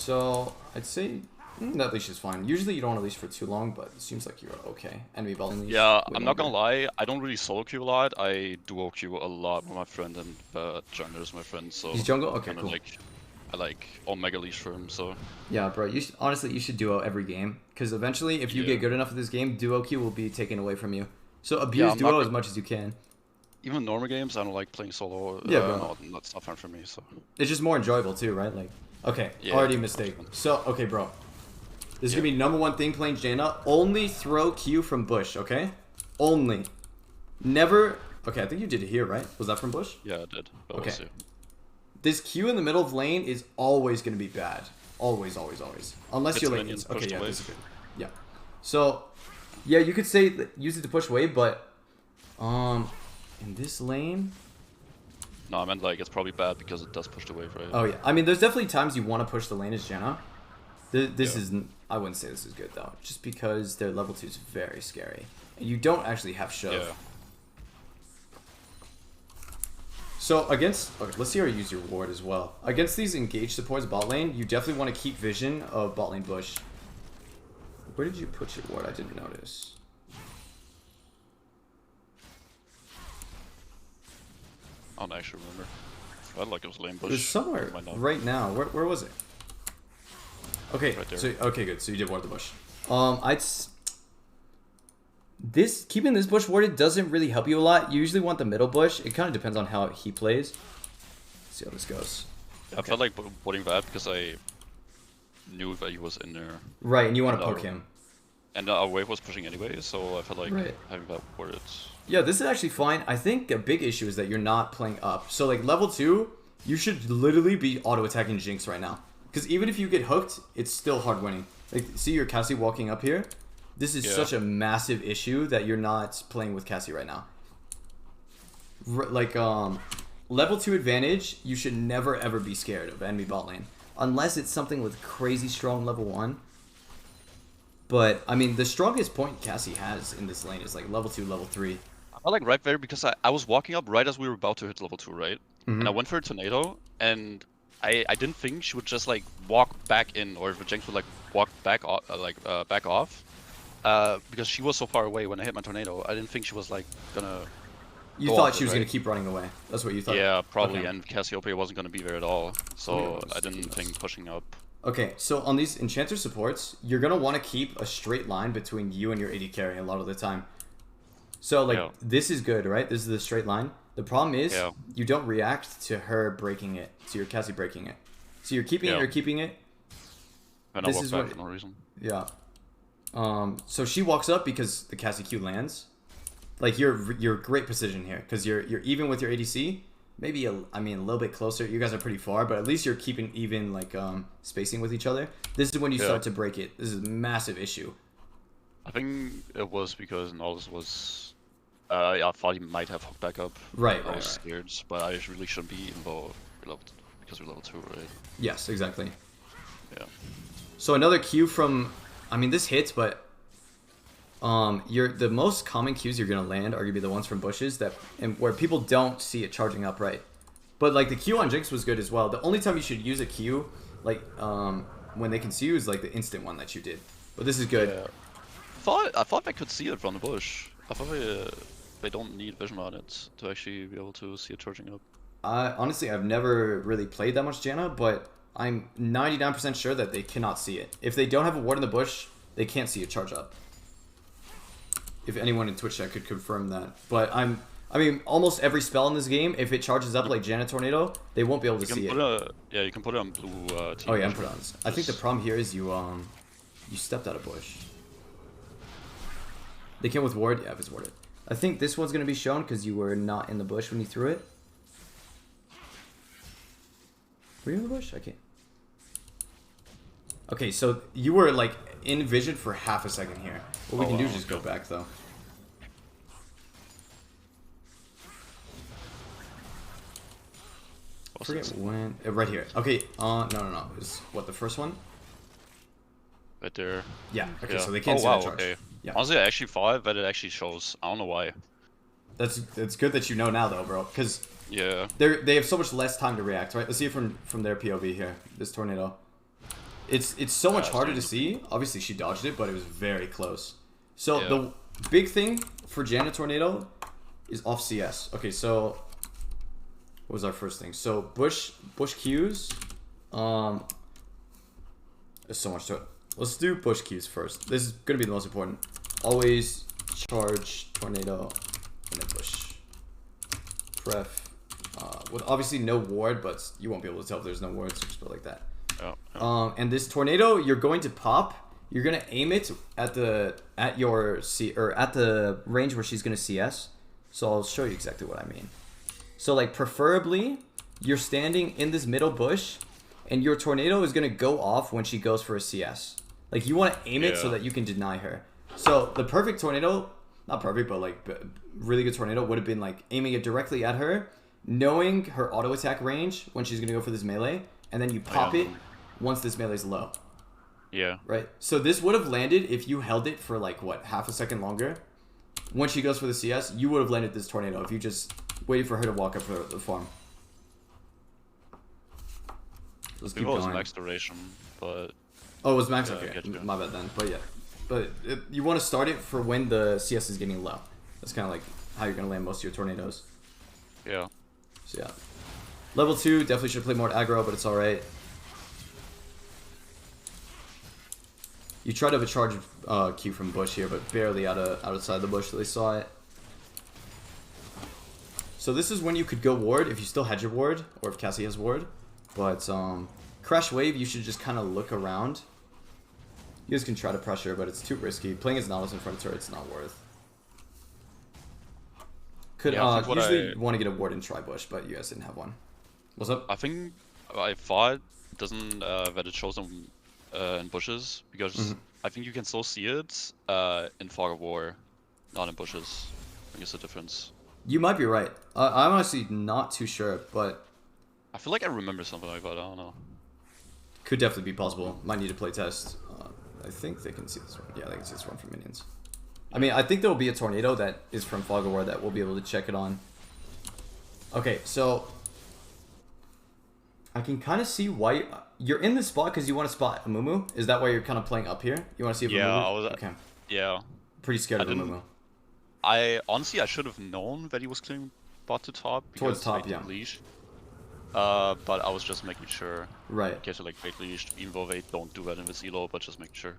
So I'd say that leash is fine. Usually you don't want to leash for too long, but it seems like you're okay. Enemy belt leash. Yeah, way I'm not gonna longer. lie, I don't really solo queue a lot. I duo queue a lot with my friend, and jungler is my friend, so He's jungle. Okay, kind of cool. like I like Omega leash for him. So Yeah, bro. Honestly, you should duo every game because eventually, if you yeah, get good enough at this game, duo queue will be taken away from you. So yeah, abuse I'm not duo as much as you can. even normal games. I don't like playing solo. Yeah, bro. No, that's not fun for me. So It's just more enjoyable too, right? Like, okay, yeah, already a that was mistake. fun. So, okay, bro. This is Yeah, gonna be #1 thing playing Jaina. Only throw Q from bush, okay? Only. Never. Okay, I think you did it here, right? Was that from bush? yeah, I did. But we'll Okay. see. This Q in the middle of lane is always gonna be bad. Always, always, always. Unless It's you're a like, minion, okay, push the yeah, wave. this is good. Yeah. So, yeah, you could say that use it to push wave, but in this lane. No, I meant like it's probably bad because it does push the wave, right? Oh yeah, I mean, there's definitely times you want to push the lane as Janna. This Yeah. isn't. I wouldn't say this is good though, just because their level 2 is very scary, and you don't actually have shove. Yeah. So against, okay, let's see how you use your ward as well. Against these engaged supports bot lane, you definitely want to keep vision of bot lane bush. Where did you put your ward? I didn't notice. I don't actually remember. I felt like it was lane It was bush. somewhere Might not. right now. Where was it? Okay, Right there. so okay, good. So you did ward the bush. This keeping this bush warded doesn't really help you a lot. You usually want the middle bush. It kind of depends on how he plays. Let's see how this goes. I felt like boarding that because I knew that he was in there. Right, and you want to And poke him. And our wave was pushing anyway, so I felt like Right. having that boarded. Yeah, this is actually fine. I think a big issue is that you're not playing up. So like level 2, you should literally be auto attacking Jinx right now. Because even if you get hooked, it's still hard winning. Like, see your Cassie walking up here? This is Yeah. such a massive issue that you're not playing with Cassie right now. Level 2 advantage, you should never ever be scared of enemy bot lane. Unless it's something with crazy strong level 1. But, I mean, the strongest point Cassie has in this lane is like level 2, level 3. I felt like right there because I was walking up right as we were about to hit level 2, right? And I went for a tornado, and I didn't think she would just like walk back in, or if the Jinx would like walk back off, back off. Because she was so far away when I hit my tornado. I didn't think she was like gonna. You go thought off she it, was right? going to keep running away. That's what you thought? Yeah, probably. Okay. And Cassiopeia wasn't gonna be there at all, so Who knows? I didn't Who knows? think pushing up. Okay, so on these enchanter supports, you're going to want to keep a straight line between you and your AD carry a lot of the time. So, like, Yeah. this is good, right? This is the straight line. The problem is, Yeah. you don't react to her breaking it, to your Cassie breaking it. So you're keeping it, Yeah. you're keeping it. And This I walked is back what- for no reason. Yeah. So she walks up because the Cassie Q lands. Like, you're great precision here, because you're even with your ADC. Maybe, a little bit closer. You guys are pretty far, but at least you're keeping even, like, spacing with each other. This is when you Yeah. start to break it. This is a massive issue. I think it was because Nolus was. I thought he might have hooked back up. Right, I right, was right. scared, but I really shouldn't be, even though we're level, because we're level 2, right? Yes, exactly. Yeah. So another Q from, I mean, this hits, but the most common Qs you're gonna land are gonna be the ones from bushes and where people don't see it charging up right. But like the Q on Jinx was good as well. The only time you should use a Q, like when they can see you, is like the instant one that you did. But this is good. Yeah. I thought I could see it from the bush. I thought they don't need vision on it to actually be able to see it charging up. Honestly, I've never really played that much Janna, but I'm 99% sure that they cannot see it. If they don't have a ward in the bush, they can't see it charge up. If anyone in Twitch chat could confirm that. But I mean, almost every spell in this game, if it charges up like Janna Tornado, they won't be able to see it. Yeah, you can put it on blue team. Oh yeah, I'm put on this. I think the problem here is you stepped out of bush. They came with ward? Yeah, if it's warded. I think this one's going to be shown because you were not in the bush when you threw it. Were you in the bush? I can't. Okay, so you were like in vision for half a second here. What we can do is just go back though. I forget when. Right here. Okay, no. It was what, the first one? Right there. Yeah, okay, Yeah. so they can't Oh see wow, that charge. okay. Yeah. Honestly, I actually thought that it actually shows. I don't know why. It's good that you know now though, bro, because Yeah. they have so much less time to react, right? Let's see it from their POV here. This tornado. It's so much harder to so- see. Obviously, she dodged it, but it was very close. So Yeah. the big thing for Janet Tornado is off CS. Okay, so what was our first thing? So Bush Qs. There's so much to it. Let's do Bush Qs first. This is gonna be the most important. Always charge Tornado and then Bush. Pref. With obviously no ward, but you won't be able to tell if there's no ward, so just put it like that. Oh. And this Tornado, you're going to pop. You're gonna aim it at the range where she's gonna CS. So I'll show you exactly what I mean. So like preferably, you're standing in this middle bush, and your Tornado is gonna go off when she goes for a CS. Like you want to aim it so that you can deny her. So the perfect Tornado, not perfect, but like really good Tornado would have been like aiming it directly at her, knowing her auto attack range when she's gonna go for this melee, and then you pop it once this melee's low. Yeah. Right? So this would have landed if you held it for like, what, half a second longer? When she goes for the CS, you would have landed this Tornado if you just waited for her to walk up for the farm. Let's keep It was going. max duration, but... Oh, it was max? Yeah, Okay, good. my bad then. But yeah. But you want to start it for when the CS is getting low. That's kind of like how you're going to land most of your Tornadoes. Yeah. So yeah. Level 2, definitely should play more aggro, but it's alright. You tried to have a charge Q from bush here, but barely outside the bush, so they saw it. So this is when you could go ward if you still had your ward, or if Cassie has ward. But Crash Wave, you should just kind of look around. You guys can try to pressure, but it's too risky. Playing as Nautilus in front of her, it's not worth. Could usually want to get a ward and try bush, but you guys didn't have one. What's up? I think I thought doesn't that it shows them in bushes because I think you can still see it in Fog of War, not in bushes. I think it's the difference. You might be right. I'm honestly not too sure, but I feel like I remember something like that. I don't know. could definitely be possible. Might need to play test. I think they can see this one. Yeah, they can see this one from minions. I mean, I think there will be a Tornado that is from Fog of War that we'll be able to check it on. Okay, so I can kind of see why you're in this spot because you want to spot Amumu. Is that why you're kind of playing up here? You want to see if Amumu? I was. Okay. Yeah. Pretty scared of Amumu. I honestly should have known that he was clearing bot to top. Towards top, yeah. Leash. But I was just making sure. Right. In case of like fake leash, even though they don't do that in this elo, but just making sure.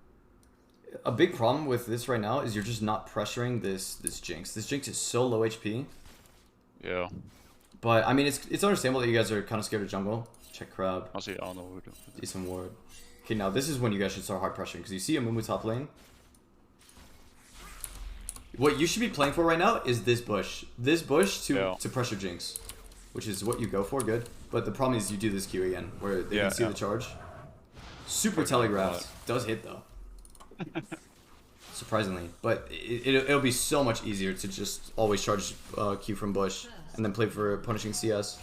A big problem with this right now is you're just not pressuring this Jinx. This Jinx is so low HP. Yeah. But I mean, it's understandable that you guys are kind of scared of jungle. Check crab. Honestly, I don't know what we're doing. Decent ward. Okay, now this is when you guys should start hard pressuring because you see Amumu top lane. What you should be playing for right now is this bush. This bush to pressure Jinx, which is what you go for. Good. But the problem is you do this Q again where they can see the charge. Super telegraphed. Does hit though. Surprisingly, but it'll be so much easier to just always charge Q from bush and then play for punishing CS.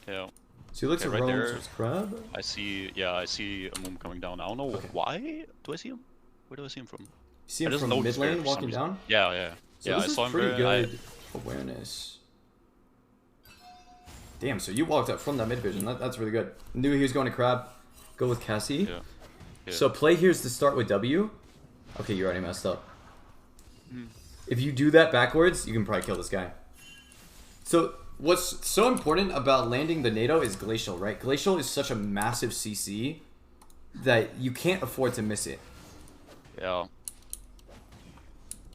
Yeah. So he looks at right Rome, there. so it's crab. I see a Moon coming down. I don't know why. Do I see him? Where do I see him from? You see him from mid lane walking down? Yeah. So yeah, this I is saw him pretty there. good awareness. Damn, so you walked up from that mid vision. That's really good. Knew he was going to crab. Go with Cassie. Yeah. So play here is to start with W. Okay, you already messed up. If you do that backwards, you can probably kill this guy. So what's so important about landing the NATO is Glacial, right? Glacial is such a massive CC that you can't afford to miss it. Yeah.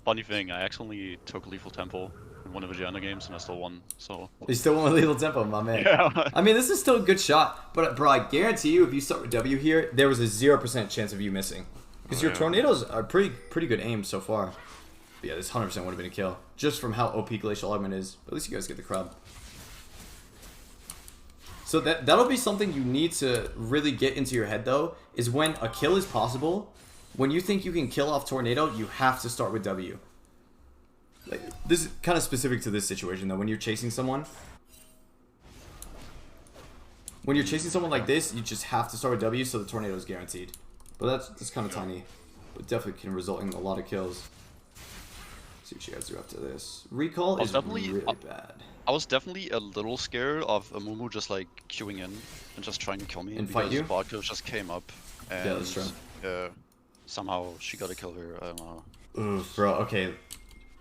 Funny thing, I accidentally took Lethal Tempo in one of the Gianna games and I still won, so... You still want a Lethal Tempo, my man. Yeah. I mean, this is still a good shot, but bro, I guarantee you, if you start with W here, there was a 0% chance of you missing. Because your Tornadoes are pretty good aim so far. But yeah, this 100% would have been a kill. Just from how OP Glacial Augment is. But at least you guys get the crab. So that'll be something you need to really get into your head, though, is when a kill is possible, when you think you can kill off Tornado, you have to start with W. Like, this is kind of specific to this situation, though. When you're chasing someone, like this, you just have to start with W so the Tornado is guaranteed. But that's kind of tiny. But definitely can result in a lot of kills. Let's see what you guys do after this. Recall is really bad. I was definitely a little scared of Amumu just like queuing in and just trying to kill me. And fight you? Vodka just came up And Yeah, that's true. somehow she got to kill her. I don't know. Ooh, bro. Okay,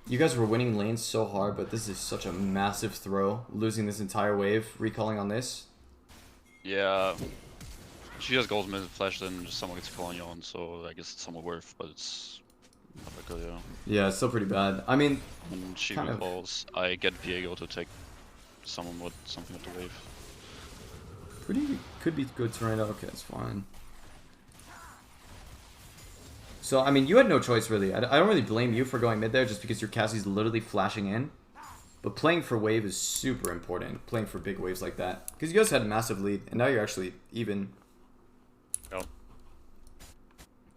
you guys were winning lanes so hard, but this is such a massive throw. Losing this entire wave, recalling on this. Yeah. She just goes mid flash, then just someone gets calling you on, so I guess it's somewhat worth, but it's not that good, yeah. Yeah, it's still pretty bad. I mean, When she kind of. recalls, I get Diego to take someone with something with the wave. Pretty could be good tornado. Okay, that's fine. So I mean, you had no choice really. I don't really blame you for going mid there, just because your Cassie's literally flashing in. But playing for wave is super important. Playing for big waves like that, because you guys had a massive lead, and now you're actually even. Yep.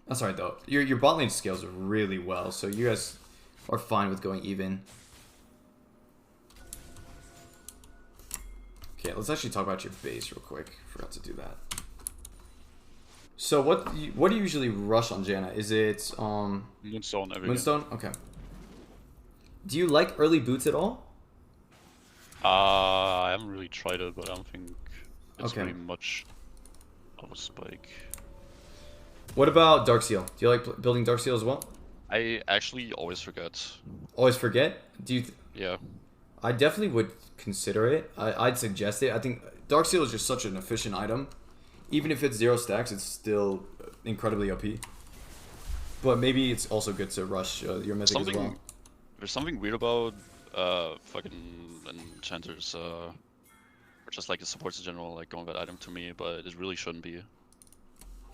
That's alright though. Your bot lane scales really well, so you guys are fine with going even. Okay, let's actually talk about your base real quick. Forgot to do that. So what do you usually rush on Janna? Is it Moonstone every Moonstone? Okay. Do you like early boots at all? I haven't really tried it, but I don't think it's Okay. really much of a spike. What about Darkseal? Do you like building Darkseal as well? I actually always forget. Always forget? Do you? Yeah. I definitely would consider it. I'd suggest it. I think Darkseal is just such an efficient item. Even if it's 0 stacks, it's still incredibly OP. But maybe it's also good to rush your mythic as well. There's something weird about fucking enchanters, or just like the supports in general, like going that item to me, but it really shouldn't be.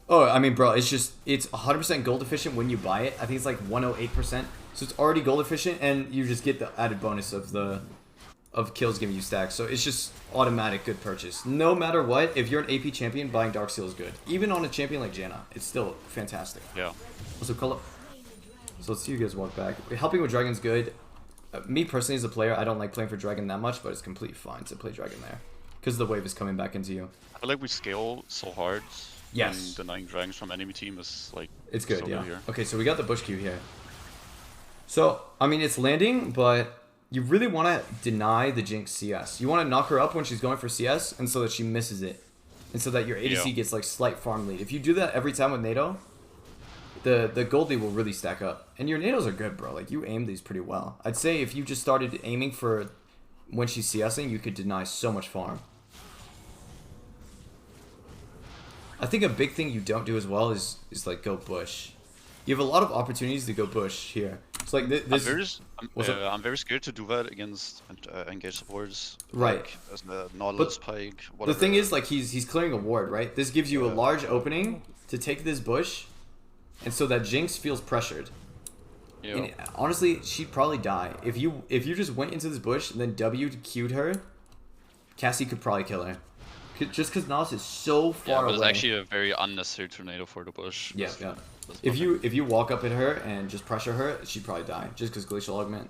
Oh, I mean, bro, it's 100% gold efficient when you buy it. I think it's like 108%. So it's already gold efficient, and you just get the added bonus of kills giving you stacks. So it's just automatic good purchase. No matter what, if you're an AP champion, buying Darkseal is good. Even on a champion like Janna, it's still fantastic. Yeah. Also, call up. So let's see you guys walk back. Helping with Dragon's good. Me personally as a player, I don't like playing for Dragon that much, but it's completely fine to play Dragon there. Because the wave is coming back into you. I feel like we scale so hard. Yes. And denying dragons from enemy team is like... It's good, so yeah. Good here. Okay, so we got the Bush Q here. So, I mean, it's landing, but you really want to deny the Jinx CS. You want to knock her up when she's going for CS, and so that she misses it. And so that your ADC gets like slight farm lead. If you do that every time with NATO, the gold lead will really stack up. And your NATOs are good, bro. Like, you aim these pretty well. I'd say if you just started aiming for when she's CSing, you could deny so much farm. I think a big thing you don't do as well is like go bush. You have a lot of opportunities to go bush here. It's like this. I'm very scared to do that against engaged supports. Right. Like, as the Nautilus Pike. Whatever. The thing is, like, he's clearing a ward, right? This gives you a large opening to take this bush, and so that Jinx feels pressured. Yeah. And honestly, she'd probably die if you just went into this bush and then Q'd her. Cassie could probably kill her. Just because Nas is so far away. But it's actually a very unnecessary tornado for the bush. Yeah, yeah. If you walk up at her and just pressure her, she'd probably die. Just because Glacial Augment.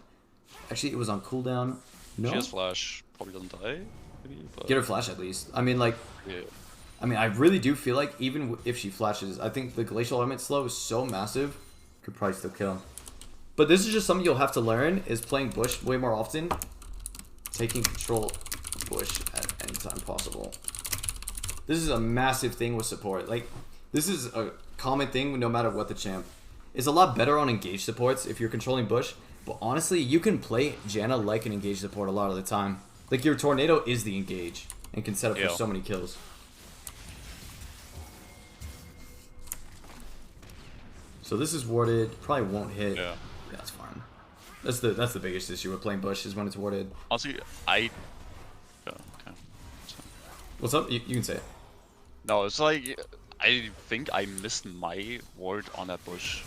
Actually, it was on cooldown. No? She has flash. Probably doesn't die. Maybe, but... Get her flash at least. I mean, like... Yeah. I mean, I really do feel like even if she flashes, I think the Glacial Element slow is so massive, could probably still kill. But this is just something you'll have to learn, is playing bush way more often. Taking control of bush at any time possible. This is a massive thing with support. Like, this is a common thing no matter what the champ. It's a lot better on engaged supports if you're controlling bush. But honestly, you can play Janna like an engaged support a lot of the time. Like, your tornado is the engage and can set up for so many kills. So this is warded. Probably won't hit. Yeah. That's fine. That's the biggest issue with playing bush is when it's warded. Honestly, okay. What's up? You can say it. No, it's like I think I missed my ward on that bush.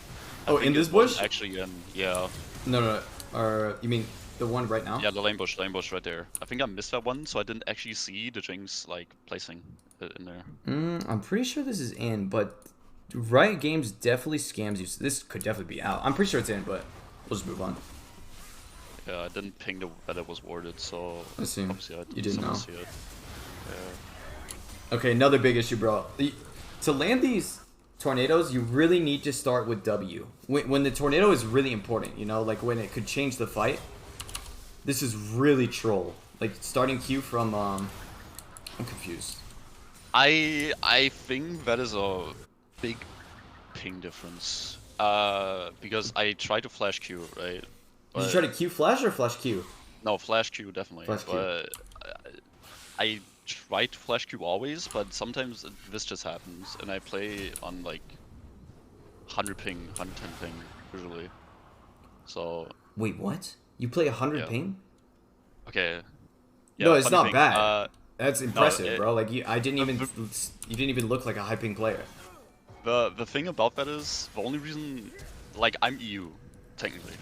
Oh, in this bush? Actually, No, no. Or you mean the one right now? Yeah, the lane bush right there. I think I missed that one, so I didn't actually see the Jinx like placing it in there. I'm pretty sure this is in, but Riot Games definitely scams you. So this could definitely be out. I'm pretty sure it's in, but we'll just move on. Yeah, I didn't ping that it was warded, so I see. obviously You didn't know. See it. Okay, another big issue, bro. To land these tornadoes, you really need to start with W. When the tornado is really important, you know, like when it could change the fight. This is really troll. Like starting Q from I'm confused. I think that is a big ping difference. Because I tried to flash Q, right? Did you try to Q flash or flash Q? No, flash Q definitely. Flash Q. But I try to flash Q always, but sometimes this just happens, and I play on like 100 ping, 110 ping usually. So. Wait, what? You play 100 Yeah. ping? Okay. Yeah, No, it's not ping. bad. That's impressive, no, bro. Like you didn't even look like a high ping player. The thing about that is the only reason, like, I'm EU technically.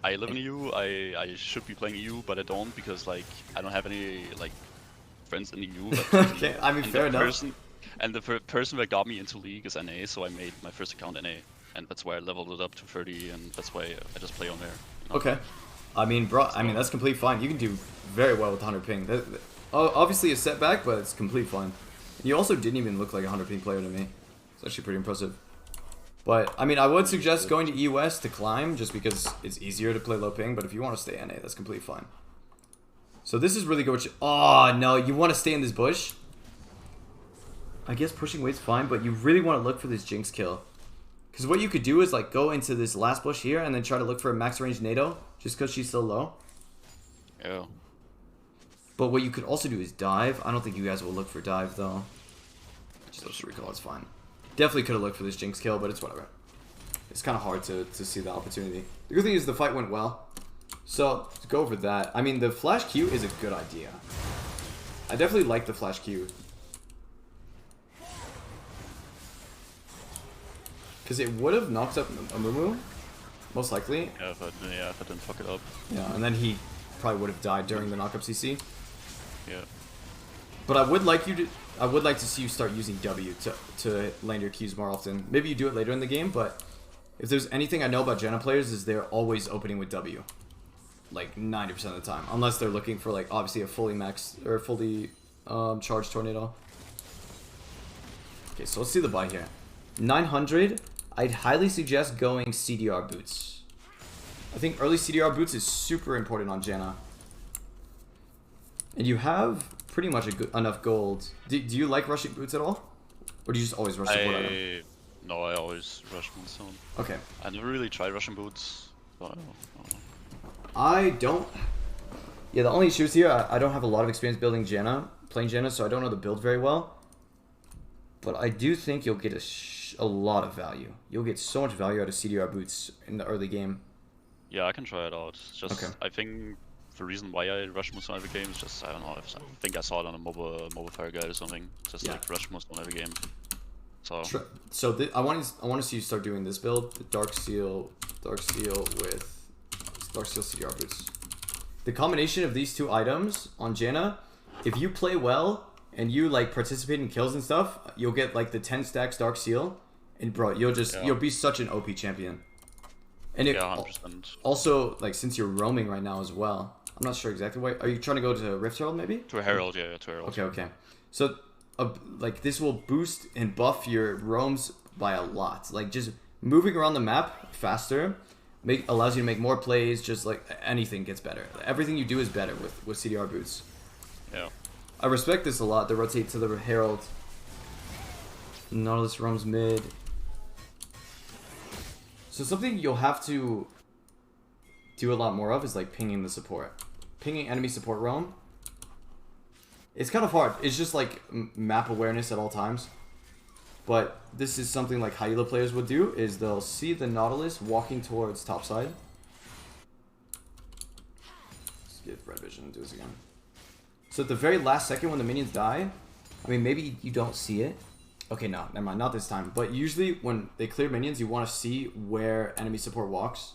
I live in EU. I should be playing EU, but I don't because like I don't have any like friends in EU. Okay, I mean fair enough. And the person that got me into League is NA, so I made my first account NA, and that's why I leveled it up to 30, and that's why I just play on there. You know? Okay. I mean, bro, I mean, that's completely fine. You can do very well with 100 ping. Obviously a setback, but it's completely fine. You also didn't even look like a 100 ping player to me. It's actually pretty impressive. But, I mean, I would suggest going to EUS to climb, just because it's easier to play low ping, but if you want to stay NA, that's completely fine. So this is really good. Oh, no, you want to stay in this bush? I guess pushing wave's fine, but you really want to look for this Jinx kill. Because what you could do is like go into this last bush here and then try to look for a max range NATO, just because she's so low. Yeah. But what you could also do is dive. I don't think you guys will look for dive though. Just let's recall, it's fine. Definitely could have looked for this Jinx kill, but it's whatever. It's kind of hard to see the opportunity. The good thing is the fight went well. So, to go over that, I mean the flash Q is a good idea. I definitely like the flash Q. Because it would have knocked up Amumu, most likely. Yeah, if I didn't fuck it up. Yeah, and then he probably would have died during the knock-up CC. Yeah. But I would like to see you start using W to land your Qs more often. Maybe you do it later in the game, but if there's anything I know about Janna players is they're always opening with W. Like 90% of the time. Unless they're looking for like obviously a fully maxed or fully charged tornado. Okay, so let's see the buy here. 900. I'd highly suggest going CDR boots. I think early CDR boots is super important on Janna. And you have pretty much enough gold. Do you like rushing boots at all? Or do you just always rush support item? No, I always rush Moonstone. Okay. I never really tried rushing boots. So I don't know. I don't... Yeah, the only issue is here, I don't have a lot of experience building Janna, playing Janna, so I don't know the build very well. But I do think you'll get a lot of value. You'll get so much value out of CDR boots in the early game. Yeah, I can try it out. Just okay. I think the reason why I rush Moonstone every game is just I don't know. I think I saw it on a mobile fire guide or something. Just like rush Moonstone every game. So. So I want to see you start doing this build: the Dark Seal with Dark Seal CDR boots. The combination of these two items on Janna, if you play well and you like participate in kills and stuff, you'll get like the 10 stacks Dark Seal, and bro, you'll be such an OP champion. And it 100%. Also, like since you're roaming right now as well, I'm not sure exactly why. Are you trying to go to Rift Herald maybe? To a Herald, yeah, to a Herald. Okay. So, like this will boost and buff your roams by a lot. Like just moving around the map faster allows you to make more plays. Just like anything gets better. Everything you do is better with CDR boots. Yeah. I respect this a lot. The rotate to the Herald. Nautilus roams mid. So something you'll have to do a lot more of is like pinging the support. Pinging enemy support roam. It's kind of hard. It's just like map awareness at all times. But this is something like Hyula players would do, is they'll see the Nautilus walking towards topside. Let's get red vision and do this again. So at the very last second when the minions die, I mean maybe you don't see it. Okay, no, never mind, not this time. But usually when they clear minions, you want to see where enemy support walks.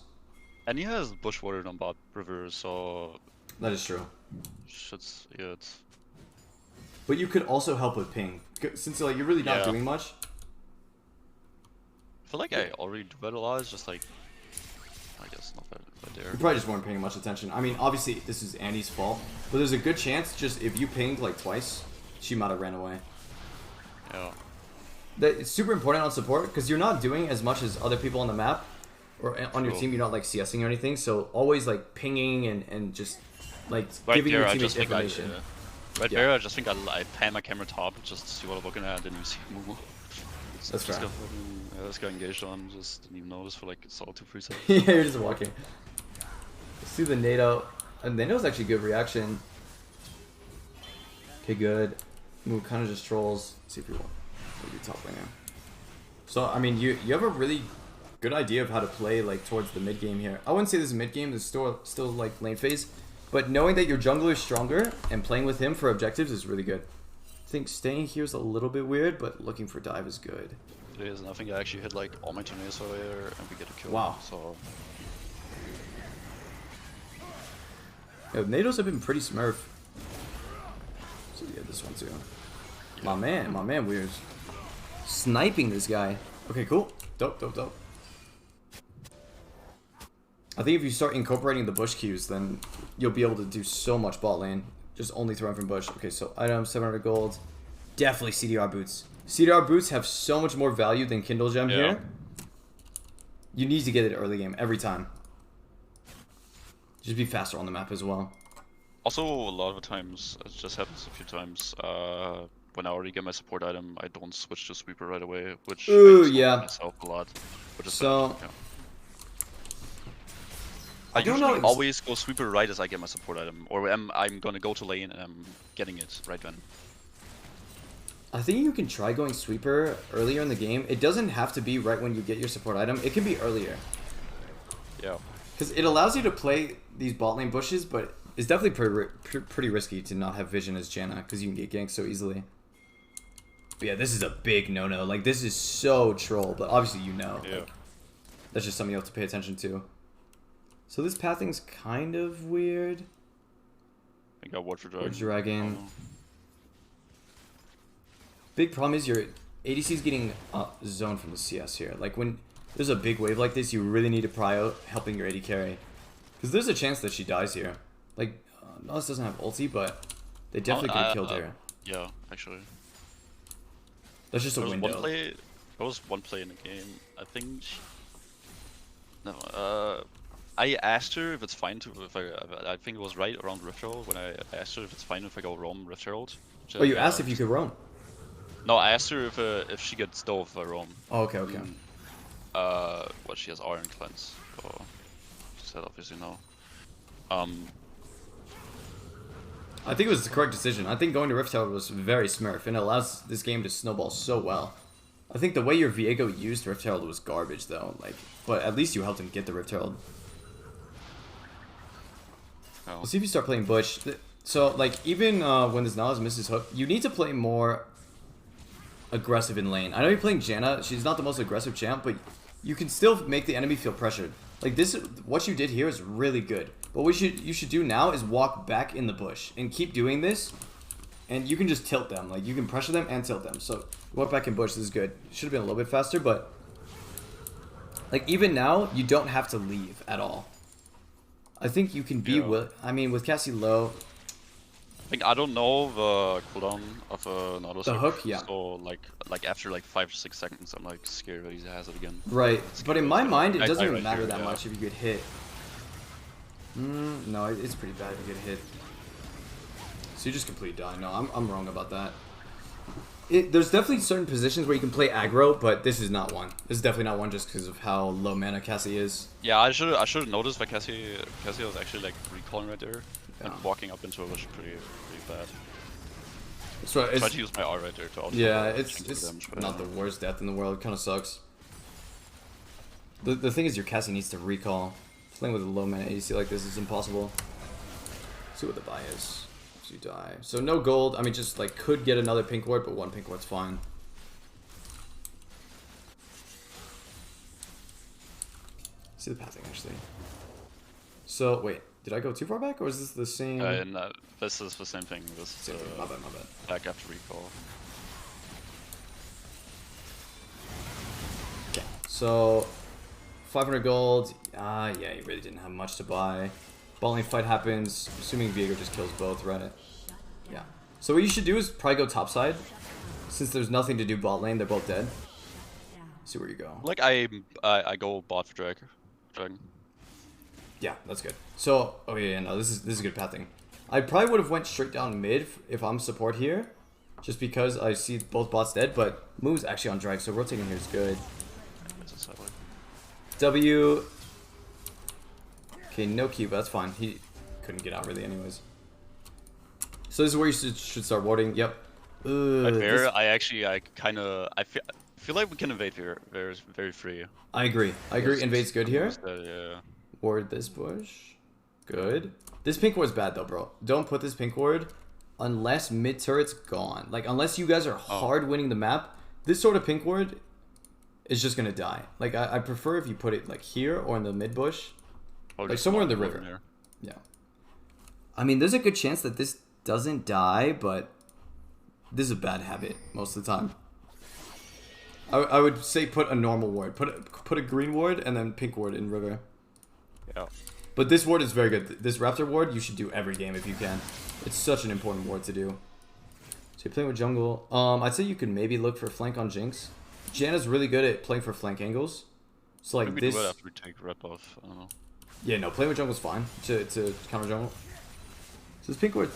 And he has Bushwater on bot river, so... That is true. It's... But you could also help with ping. Since like, you're really not doing much. I feel like I already do that a lot, it's just like... I guess not that there. You probably just weren't paying much attention. I mean, obviously, this is Andy's fault. But there's a good chance, just if you pinged like twice, she might have ran away. Yeah. It's super important on support, because you're not doing as much as other people on the map. Or on your team, you're not like CSing or anything. So always like pinging and just like giving your teammates information. Right there, I just think I pan my camera top just to see what I'm looking at and then you see Moo. That's fair. Yeah, this guy engaged on, just didn't even notice for like a solid 2-3 seconds. Yeah, you're just walking. Let's see the NATO. NATO's actually good reaction. Okay, good. Move kind of just trolls. Let's see if we want maybe top lane now. So I mean, you have a really good idea of how to play like towards the mid game here. I wouldn't say this is mid game. This is still like lane phase, but knowing that your jungler is stronger and playing with him for objectives is really good. I think staying here is a little bit weird, but looking for dive is good. It is, and I think I actually hit like all my tornadoes earlier, and we get a kill. Wow. So Yeah, NATOs have been pretty smurf. So yeah, this one too. Yeah. My man, we're sniping this guy. Okay, cool. Dope. I think if you start incorporating the bush queues, then you'll be able to do so much bot lane. Just only throwing from bush. Okay, so item 700 gold. Definitely CDR boots. CDR boots have so much more value than Kindle Gem here. You need to get it early game every time. Just be faster on the map as well. also a lot of the times, it just happens a few times, when I already get my support item, I don't switch to sweeper right away, which Ooh, I just yeah. myself a lot. Which is So bad, yeah. I don't usually know. always go sweeper right as I get my support item, or I'm gonna go to lane and I'm getting it right then. I think you can try going sweeper earlier in the game. It doesn't have to be right when you get your support item. It can be earlier. Yeah. Because it allows you to play these bot lane bushes, but it's definitely pretty risky to not have vision as Janna, because you can get ganked so easily. But yeah, this is a big no-no. Like, this is so troll, but obviously you know. Yeah. Like, that's just something you have to pay attention to. So this pathing's kind of weird. I got Ward for Dragon. Ward's Dragon. Big problem is your ADC's getting zoned from the CS here. Like, when there's a big wave like this, you really need to prio helping your AD carry. Because there's a chance that she dies here. Like, Nallis doesn't have ulti, but they definitely could have killed her. Yeah, actually. That's just a window. There was one play in the game. I think. I asked her if it's fine to. I think it was right around Rift Herald when I asked her if it's fine if I go roam Rift Herald. Oh, you asked if you could roam? No, I asked her if she gets dove if I roam. Oh, okay, okay. What she has Iron Cleanse. So she said obviously no. I think it was the correct decision. I think going to Rift Herald was very smurf, and it allows this game to snowball so well. I think the way your Viego used Rift Herald was garbage, though. Like, but at least you helped him get the Rift Herald. Oh. Let's see if you start playing Bush. So, like, even when this Nallis misses hook, you need to play more aggressive in lane. I know you're playing Janna. She's not the most aggressive champ, but you can still make the enemy feel pressured. Like, this, what you did here is really good. But what you should do now is walk back in the bush and keep doing this, and you can just tilt them. Like, you can pressure them and tilt them. So walk back in bush. This is good. Should have been a little bit faster, but like, even now you don't have to leave at all. I think you can be I mean, with Cassie low. I don't know the cooldown of an The hook, yeah. So like after like 5 or 6 seconds, I'm like scared that he has it again. Right, but in my mind, it doesn't even right matter here, that much if you get hit. No, it's pretty bad if you get hit. So you just completely die. No, I'm wrong about that. There's definitely certain positions where you can play aggro, but this is not one. This is definitely not one just because of how low mana Cassie is. Yeah, I should have noticed that Cassie was actually like recalling right there, and walking up into it was pretty bad. So I tried to use my R right there to also it's not the worst death in the world. It kind of sucks. The thing is, your Cassie needs to recall. Playing with a low mana ADC like this is impossible. Let's see what the buy is. So you die. So no gold. I mean, just like could get another pink ward, but one pink ward's fine. See the pathing actually. So wait, did I go too far back, or is this the same? This is the same thing. This is my bad. back after recall. Okay, so 500 gold. Yeah, you really didn't have much to buy. Bot lane fight happens. Assuming Viego just kills both, right? Yeah. So what you should do is probably go topside. Since there's nothing to do bot lane, they're both dead. See where you go. Like I go bot for Dragon. Yeah, that's good. So, oh yeah, no, this is good pathing. I probably would have went straight down mid if I'm support here. just because I see both bots dead, but Moo's actually on drag, so rotating here is good. W. Okay, no Q, but that's fine. He couldn't get out really anyways. So this is where you should start warding. Yep. There, I feel like we can invade here. Very, very free. I agree. Invade's good here. Yeah. Ward this bush. Good. This pink ward's bad though, bro. Don't put this pink ward unless mid turret's gone. Like, unless you guys are hard winning the map, this sort of pink ward is just gonna die. Like, I prefer if you put it like here or in the mid bush. Like somewhere in the river. Yeah. I mean, there's a good chance that this doesn't die, but this is a bad habit most of the time. I would say put a normal ward. Put a green ward and then pink ward in river. Yeah. But this ward is very good. This Raptor ward you should do every game if you can. It's such an important ward to do. So you're playing with jungle. I'd say you could maybe look for flank on Jinx. Janna's really good at playing for flank angles. So like maybe this. do it after we take red buff. I don't know. Yeah, no, playing with jungle's fine to counter jungle. So this pink ward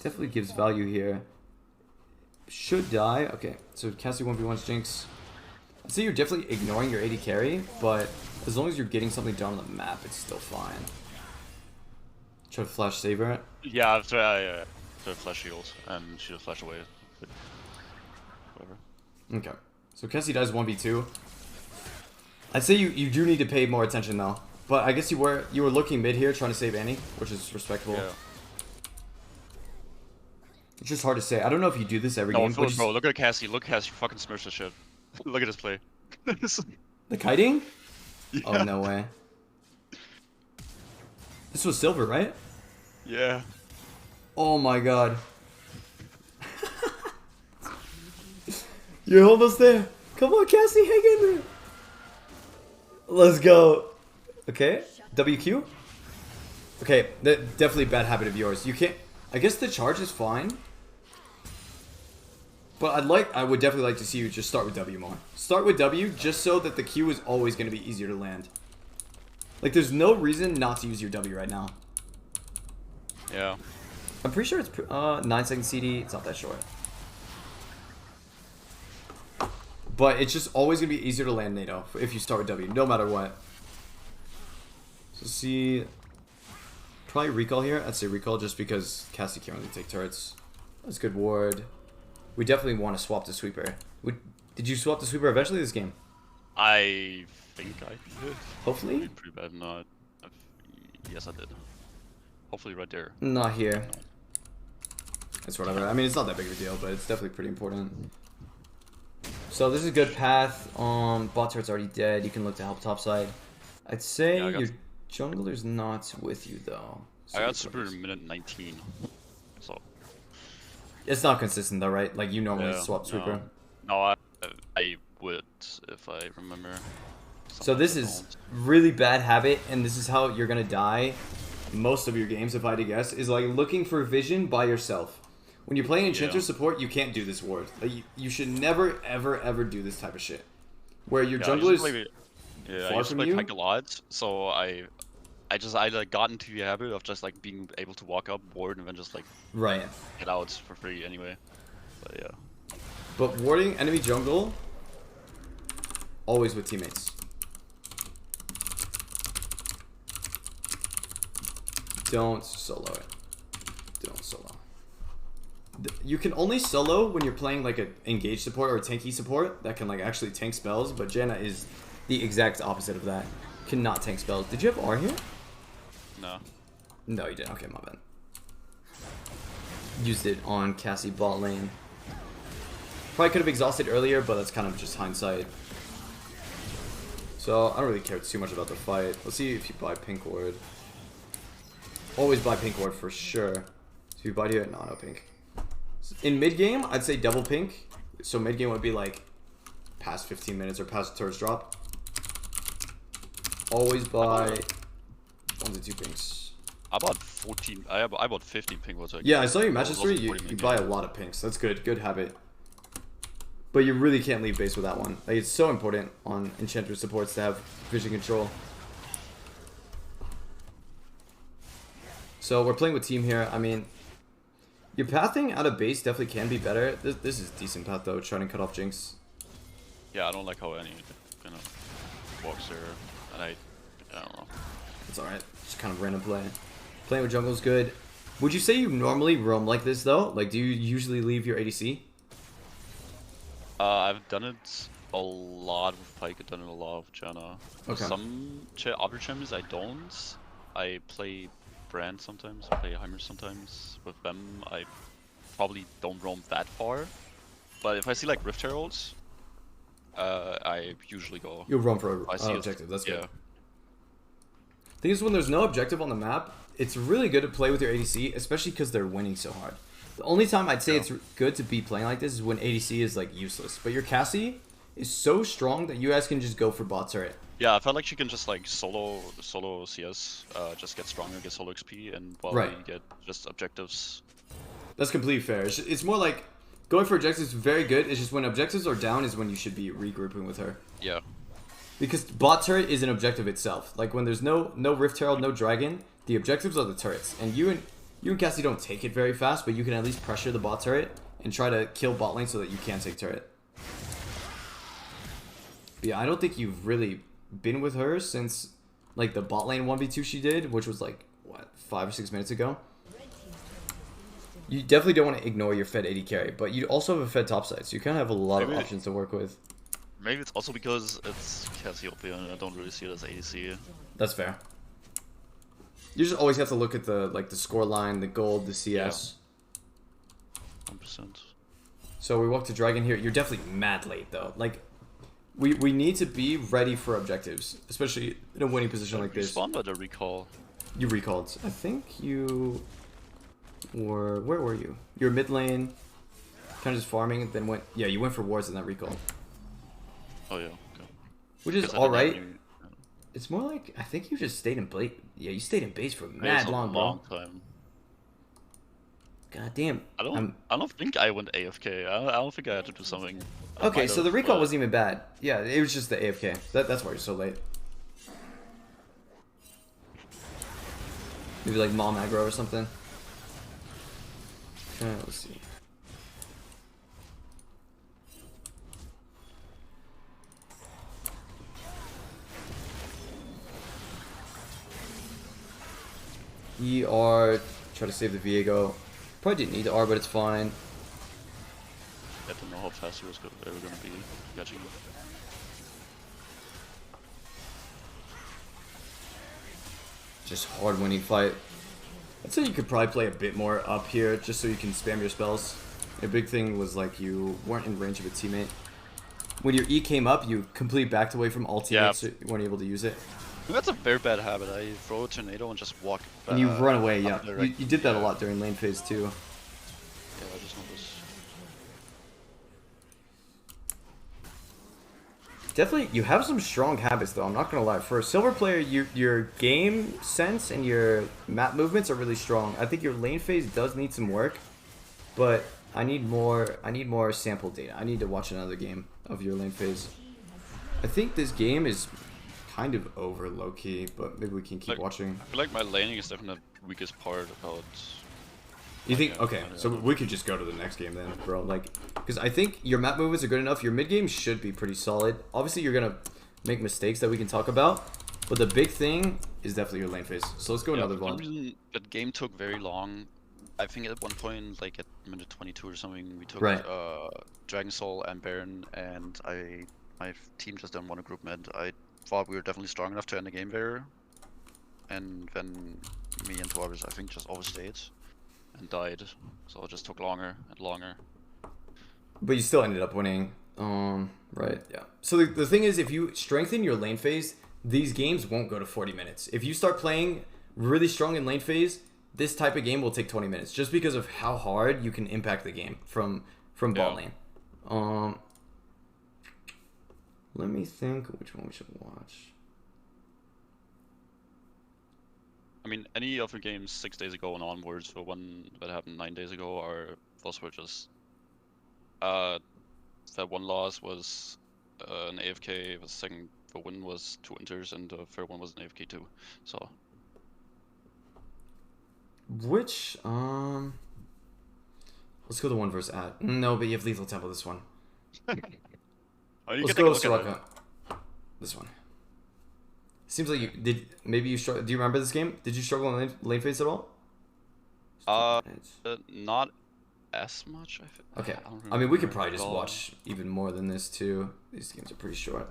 definitely gives value here. Should die. Okay, so Cassie 1v1's Jinx. I'd say you're definitely ignoring your AD carry, but as long as you're getting something done on the map, it's still fine. Try to flash saver it. Yeah, after I flash shield and she'll flash away. Whatever. Okay, so Cassie does 1v2. I'd say you do need to pay more attention though. But I guess you were looking mid here, trying to save Annie, which is respectable. Yeah. It's just hard to say. I don't know if you do this every game. No, bro, look at Cassie. Look at Cassie fucking smash this shit. Look at this play. The kiting? Yeah. Oh, no way. This was silver, right? Yeah. Oh my god. You're almost there. Come on, Cassie, hang in there. Let's go. Okay, WQ. Okay, that definitely a bad habit of yours. You can't. I guess the charge is fine, but I would definitely like to see you just start with W more. Start with W just so that the Q is always going to be easier to land. Like, there's no reason not to use your W right now. Yeah. I'm pretty sure it's 9-second CD. It's not that short. But it's just always going to be easier to land NATO if you start with W, no matter what. So see, probably recall here. I'd say recall just because Cassie can't really take turrets. That's good ward. We definitely want to swap the sweeper. Did you swap the sweeper eventually this game? I think I did. Hopefully? Pretty bad. No, yes, I did. Hopefully right there. Not here. It's whatever. I mean, it's not that big of a deal, but it's definitely pretty important. So this is a good path. Bot turret's already dead. You can look to help topside. I'd say your jungler's not with you though. So I got super in minute 19. So it's not consistent though, right? Like you normally swap sweeper. No, I would if I remember. So this is really bad habit, and this is how you're gonna die most of your games, if I had to guess, is like looking for vision by yourself. When you're playing Enchanter support, you can't do this ward. Like, you should never, ever, ever do this type of shit. Where your jungler is far from you. I used to play a lot, so I like got into the habit of just like being able to walk up, ward, and then just like get out for free anyway. But yeah. But warding enemy jungle, always with teammates. Don't solo it. Don't solo. You can only solo when you're playing like an engaged support or a tanky support that can like actually tank spells, but Janna is the exact opposite of that. Cannot tank spells. Did you have R here? No. No, you didn't. Okay, my bad. Used it on Cassie bot lane. Probably could have exhausted earlier, but that's kind of just hindsight. So I don't really care too much about the fight. Let's see if you buy pink ward. Always buy pink ward for sure. So if you buy here, no pink. In mid game, I'd say double pink. So mid game would be like past 15 minutes or past turret drop. Always buy 1 to 2 pinks. I bought 14. I bought 15 pink wards. Yeah, I saw your match history. You buy a lot of pinks. That's good. Good habit. But you really can't leave base with that one. Like, it's so important on Enchanter supports to have vision control. So we're playing with team here. I mean, Your pathing out of base definitely can be better. This is decent path though, trying to cut off Jinx. Yeah, I don't like how any kind of walks there, and I don't know. It's alright. Just kind of random play. Playing with jungle is good. Would you say you normally roam like this though? Like, do you usually leave your ADC? I've done it a lot with Pyke, I've done it a lot with Janna. Okay. Some other champions I don't. I play Brand sometimes, I play Heimer sometimes. With them, I probably don't roam that far. But if I see like Rift Heralds, I usually go. You'll roam for I see objective. That's good. Yeah. Thing is, when there's no objective on the map, it's really good to play with your ADC, especially because they're winning so hard. The only time I'd say it's good to be playing like this is when ADC is like useless. But your Cassie is so strong that you guys can just go for bot turret. Yeah, I felt like she can just like solo CS, just get stronger, get solo XP, and while we get just objectives. That's completely fair. It's more like going for objectives is very good. It's just when objectives are down is when you should be regrouping with her. Yeah. Because bot turret is an objective itself. Like when there's no Rift Herald, no Dragon, the objectives are the turrets. And you and Cassie don't take it very fast, but you can at least pressure the bot turret and try to kill bot lane so that you can take turret. But yeah, I don't think you've really been with her since like the bot lane 1v2 she did, which was like what, 5 or 6 minutes ago. You definitely don't want to ignore your Fed AD carry, but you also have a Fed topside, so you kind of have a lot of options to work with. Maybe it's also because it's Cassiopeia and I don't really see it as ADC. That's fair. You just always have to look at the score line, the gold, the CS. Yeah. 100%. So we walk to Dragon here. You're definitely mad late though. Like we need to be ready for objectives, especially in a winning position like this. Spawned at a recall. You recalled. I think you were. Where were you? You were mid lane, kind of just farming, and then went. Yeah, you went for wards and then recall. Oh yeah. Okay. Which is all right. It's more like I think you just stayed in base. Yeah, you stayed in base for mad long, long time. God damn. I don't think I went AFK. I don't think I had to do something. Okay, so the recall wasn't even bad. Yeah, it was just the AFK. That's why you're so late. Maybe like Mom aggro or something. Okay, let's see. ER, try to save the Viego. Probably didn't need the R, but it's fine. I don't know how fast he was ever going to be catching. Just hard winning fight. I'd say you could probably play a bit more up here just so you can spam your spells. A big thing was like you weren't in range of a teammate. When your E came up, you completely backed away from all teammates, so you weren't able to use it. That's a very bad habit. I throw a tornado and just walk. And you run away, yeah. You did that a lot during lane phase too. Yeah, I just noticed. Definitely, you have some strong habits though, I'm not gonna lie. For a silver player, your game sense and your map movements are really strong. I think your lane phase does need some work, but I need more sample data. I need to watch another game of your lane phase. I think this game is kind of over low-key, but maybe we can keep watching. I feel like my laning is definitely the weakest part about... You think? Okay, so we could just go to the next game then, bro. Like, because I think your map movements are good enough. Your mid game should be pretty solid. Obviously, you're gonna make mistakes that we can talk about, but the big thing is definitely your lane phase. So let's go another one. For some reason, that game took very long. I think at one point, like at minute 22 or something, we took Dragon Soul and Baron, and my team just didn't want to group mid. I thought we were definitely strong enough to end the game there, and then me and two others, I think, just overstayed and died, so it just took longer and longer. But you still ended up winning. Right, yeah. So the thing is, if you strengthen your lane phase, these games won't go to 40 minutes. If you start playing really strong in lane phase, this type of game will take 20 minutes, just because of how hard you can impact the game from bot lane. Let me think which one we should watch. I mean, any of the games 6 days ago and onwards, the one that happened 9 days ago, those were just... that one loss was an AFK, the win was 2 inters, and the third one was an AFK too, so... Which, Let's go the one versus ad. No, but you have lethal tempo this one. Oh, you Let's can go take a look at Soraka. This one. Seems like you did. Maybe you struggle. Do you remember this game? Did you struggle in lane phase at all? Not as much. Okay. I I mean, we could probably just watch even more than this too. These games are pretty short.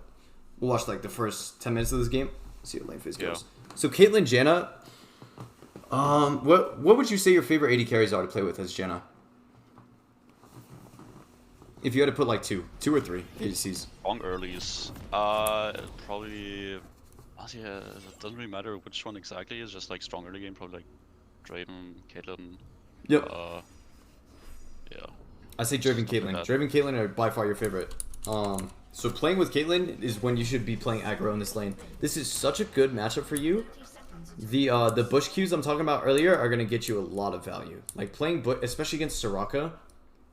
We'll watch like the first 10 minutes of this game. See how lane phase goes. So Caitlyn, Janna. What would you say your favorite AD carries are to play with as Janna? If you had to put like two or three ADCs. Strong earlies. Probably. Yeah, it doesn't really matter which one exactly. It's just like strong early game. Probably like Draven, Caitlyn. Yep. Yeah. I say Draven, Caitlyn. Draven, Caitlyn are by far your favorite. So playing with Caitlyn is when you should be playing aggro in this lane. This is such a good matchup for you. The bush Qs I'm talking about earlier are gonna get you a lot of value. Like playing bush, especially against Soraka,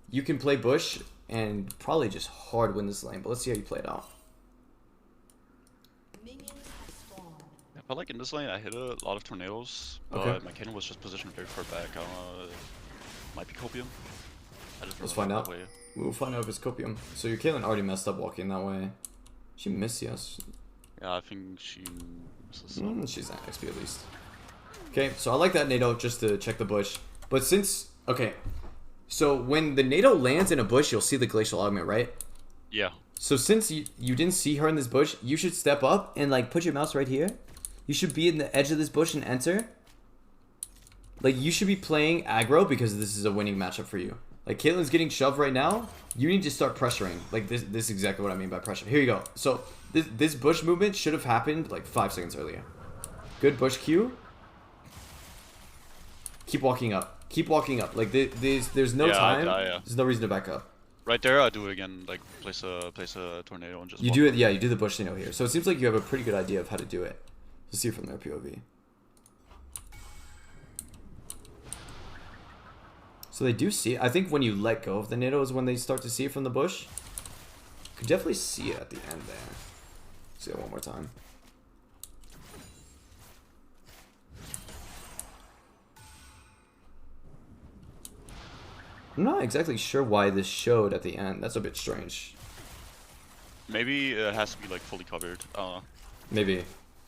you can play bush and probably just hard win this lane. But let's see how you play it out. I felt like in this lane I hit a lot of tornadoes, but my Caitlyn was just positioned very far back. I don't know, it might be Copium. Let's find out. We'll find out if it's Copium. So your Caitlyn already messed up walking that way. She missed us. Yeah, I think she misses she's at XP at least. Okay, so I like that NATO just to check the bush. But since... Okay, so when the NATO lands in a bush, you'll see the Glacial Augment, right? Yeah. So since you didn't see her in this bush, you should step up and like put your mouse right here. You should be in the edge of this bush and enter. Like, you should be playing aggro because this is a winning matchup for you. Like, Caitlyn's getting shoved right now. You need to start pressuring. Like, this is exactly what I mean by pressure. Here you go. So, this bush movement should have happened, like, 5 seconds earlier. Good bush Q. Keep walking up. Keep walking up. Like, there's no time. There's no reason to back up. Right there, I do it again. Like, place a tornado and just You do it, yeah, you do the bush thing over here. So, it seems like you have a pretty good idea of how to do it. Let's see it from their POV. So they do see it. I think when you let go of the NATO is when they start to see it from the bush. You could definitely see it at the end there. See it one more time. I'm not exactly sure why this showed at the end. That's a bit strange. Maybe it has to be like fully covered. Maybe.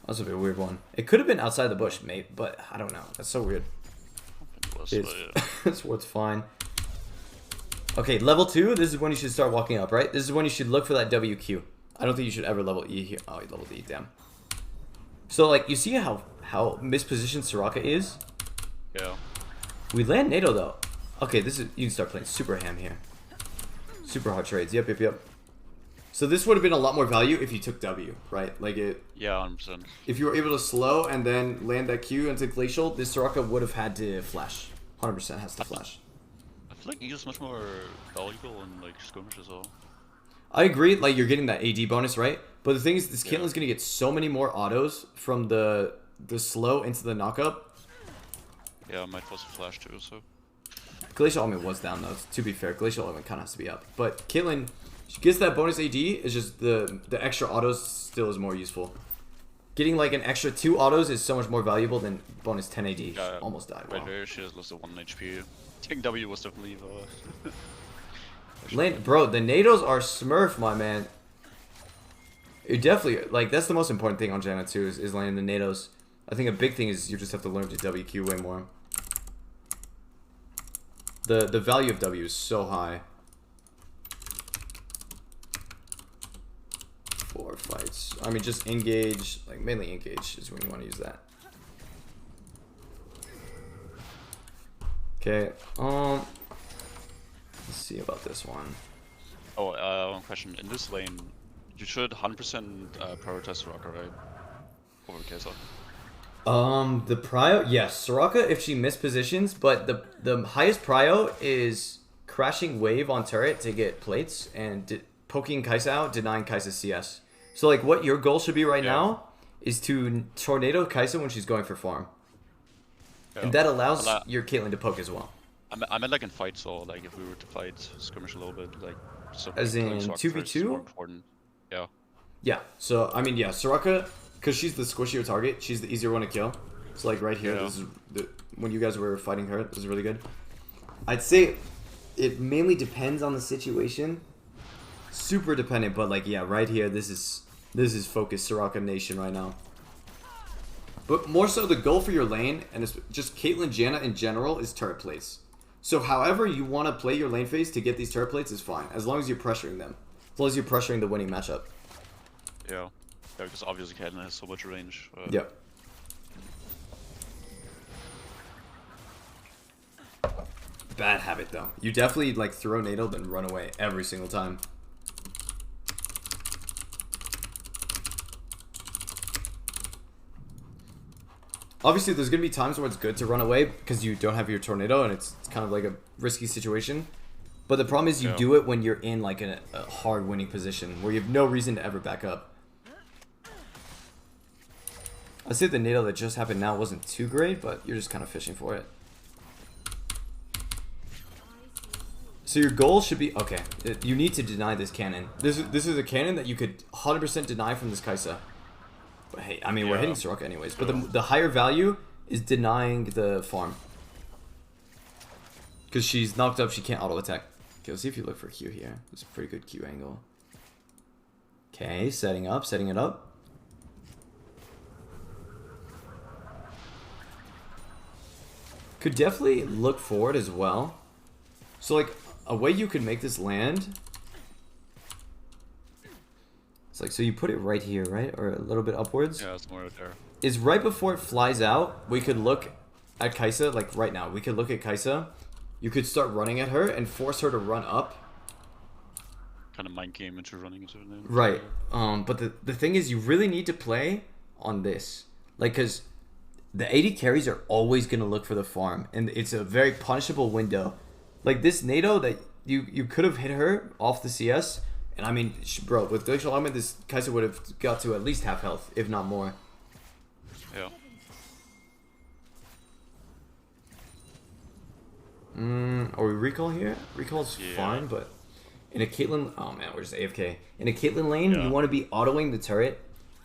That's a bit weird one. It could have been outside the bush, mate, but I don't know. That's so weird. It's what's fine. Okay, level 2, this is when you should start walking up, right? This is when you should look for that WQ. I don't think you should ever level E here. Oh, you leveled E, damn. So, like, you see how mispositioned Soraka is? Yeah. We land NATO, though. Okay, this is... You can start playing super ham here. Super hard trades. Yep. So this would have been a lot more value if you took W, right? Like it... Yeah, 100%. If you were able to slow and then land that Q into Glacial, this Soraka would have had to flash. 100% has to flash. I feel like E is much more valuable in like skirmish as well. I agree, like you're getting that AD bonus, right? But the thing is, this Caitlyn's gonna get so many more autos from the slow into the knockup. Yeah, I might force a flash too, so... Glacial Element was down though, to be fair. Glacial Element kinda has to be up. But Caitlyn... She gets that bonus AD, it's just the extra autos still is more useful. Getting like an extra 2 autos is so much more valuable than bonus 10 AD. Yeah, almost died. Right Wow. there, she has lost a 1 HP. Taking W was definitely Bro, the NATOs are smurf, my man. You definitely, like, that's the most important thing on Janna too, is landing the NATOs. I think a big thing is you just have to learn to WQ way more. The value of W is so high. 4 fights. I mean, just engage, like mainly engage is when you want to use that. Okay, let's see about this one. Oh, one question. In this lane, you should 100% prioritize Soraka, right? Over Kesa. The prio, yes, Soraka if she mispositions, but the highest prio is crashing wave on turret to get plates and poking Kai'Sa out, denying Kai'Sa's CS. So like what your goal should be right now is to tornado Kai'Sa when she's going for farm. Yeah. And that allows your Caitlyn to poke as well. I meant like in fights, or like if we were to fight skirmish a little bit, like so as in 2v2. Yeah. Yeah. So I mean, yeah, Soraka, because she's the squishier target, she's the easier one to kill. So like right here, this is when you guys were fighting her, this is really good. I'd say it mainly depends on the situation. Super dependent, but like, yeah, right here, this is focused Soraka Nation right now. But more so, the goal for your lane, and it's just Caitlyn Janna in general, is turret plates. So however you want to play your lane phase to get these turret plates is fine, as long as you're pressuring them. As long as you're pressuring the winning matchup. Yeah, because obviously Caitlyn has so much range. Yep. Bad habit though. You definitely like throw NATO then run away every single time. Obviously, there's going to be times where it's good to run away because you don't have your tornado and it's kind of like a risky situation. But the problem is you do it when you're in like a hard winning position where you have no reason to ever back up. I'd say the NATO that just happened now wasn't too great, but you're just kind of fishing for it. So your goal should be, okay, you need to deny this cannon. This is a cannon that you could 100% deny from this Kai'Sa. But hey, I mean, we're hitting Soraka anyways. But the higher value is denying the farm. Because she's knocked up, she can't auto attack. Okay, let's see if you look for Q here. It's a pretty good Q angle. Okay, setting it up. Could definitely look forward as well. So like, a way you could make this land... It's like, so you put it right here, right? Or a little bit upwards? Yeah, it's more right there. Is right before it flies out, we could look at Kai'Sa, like right now. We could look at Kai'Sa. You could start running at her and force her to run up. Kind of mind game into running into it. Right. But the thing is, you really need to play on this. Like, because the AD carries are always going to look for the farm. And it's a very punishable window. Like, this NATO that you could have hit her off the CS... And I mean, bro, with Glacial Augment, this Kai'Sa would have got to at least half health, if not more. Yeah. Are we recall here? Recall's fine, but in a Caitlyn... Oh man, we're just AFK. In a Caitlyn lane, you want to be autoing the turret.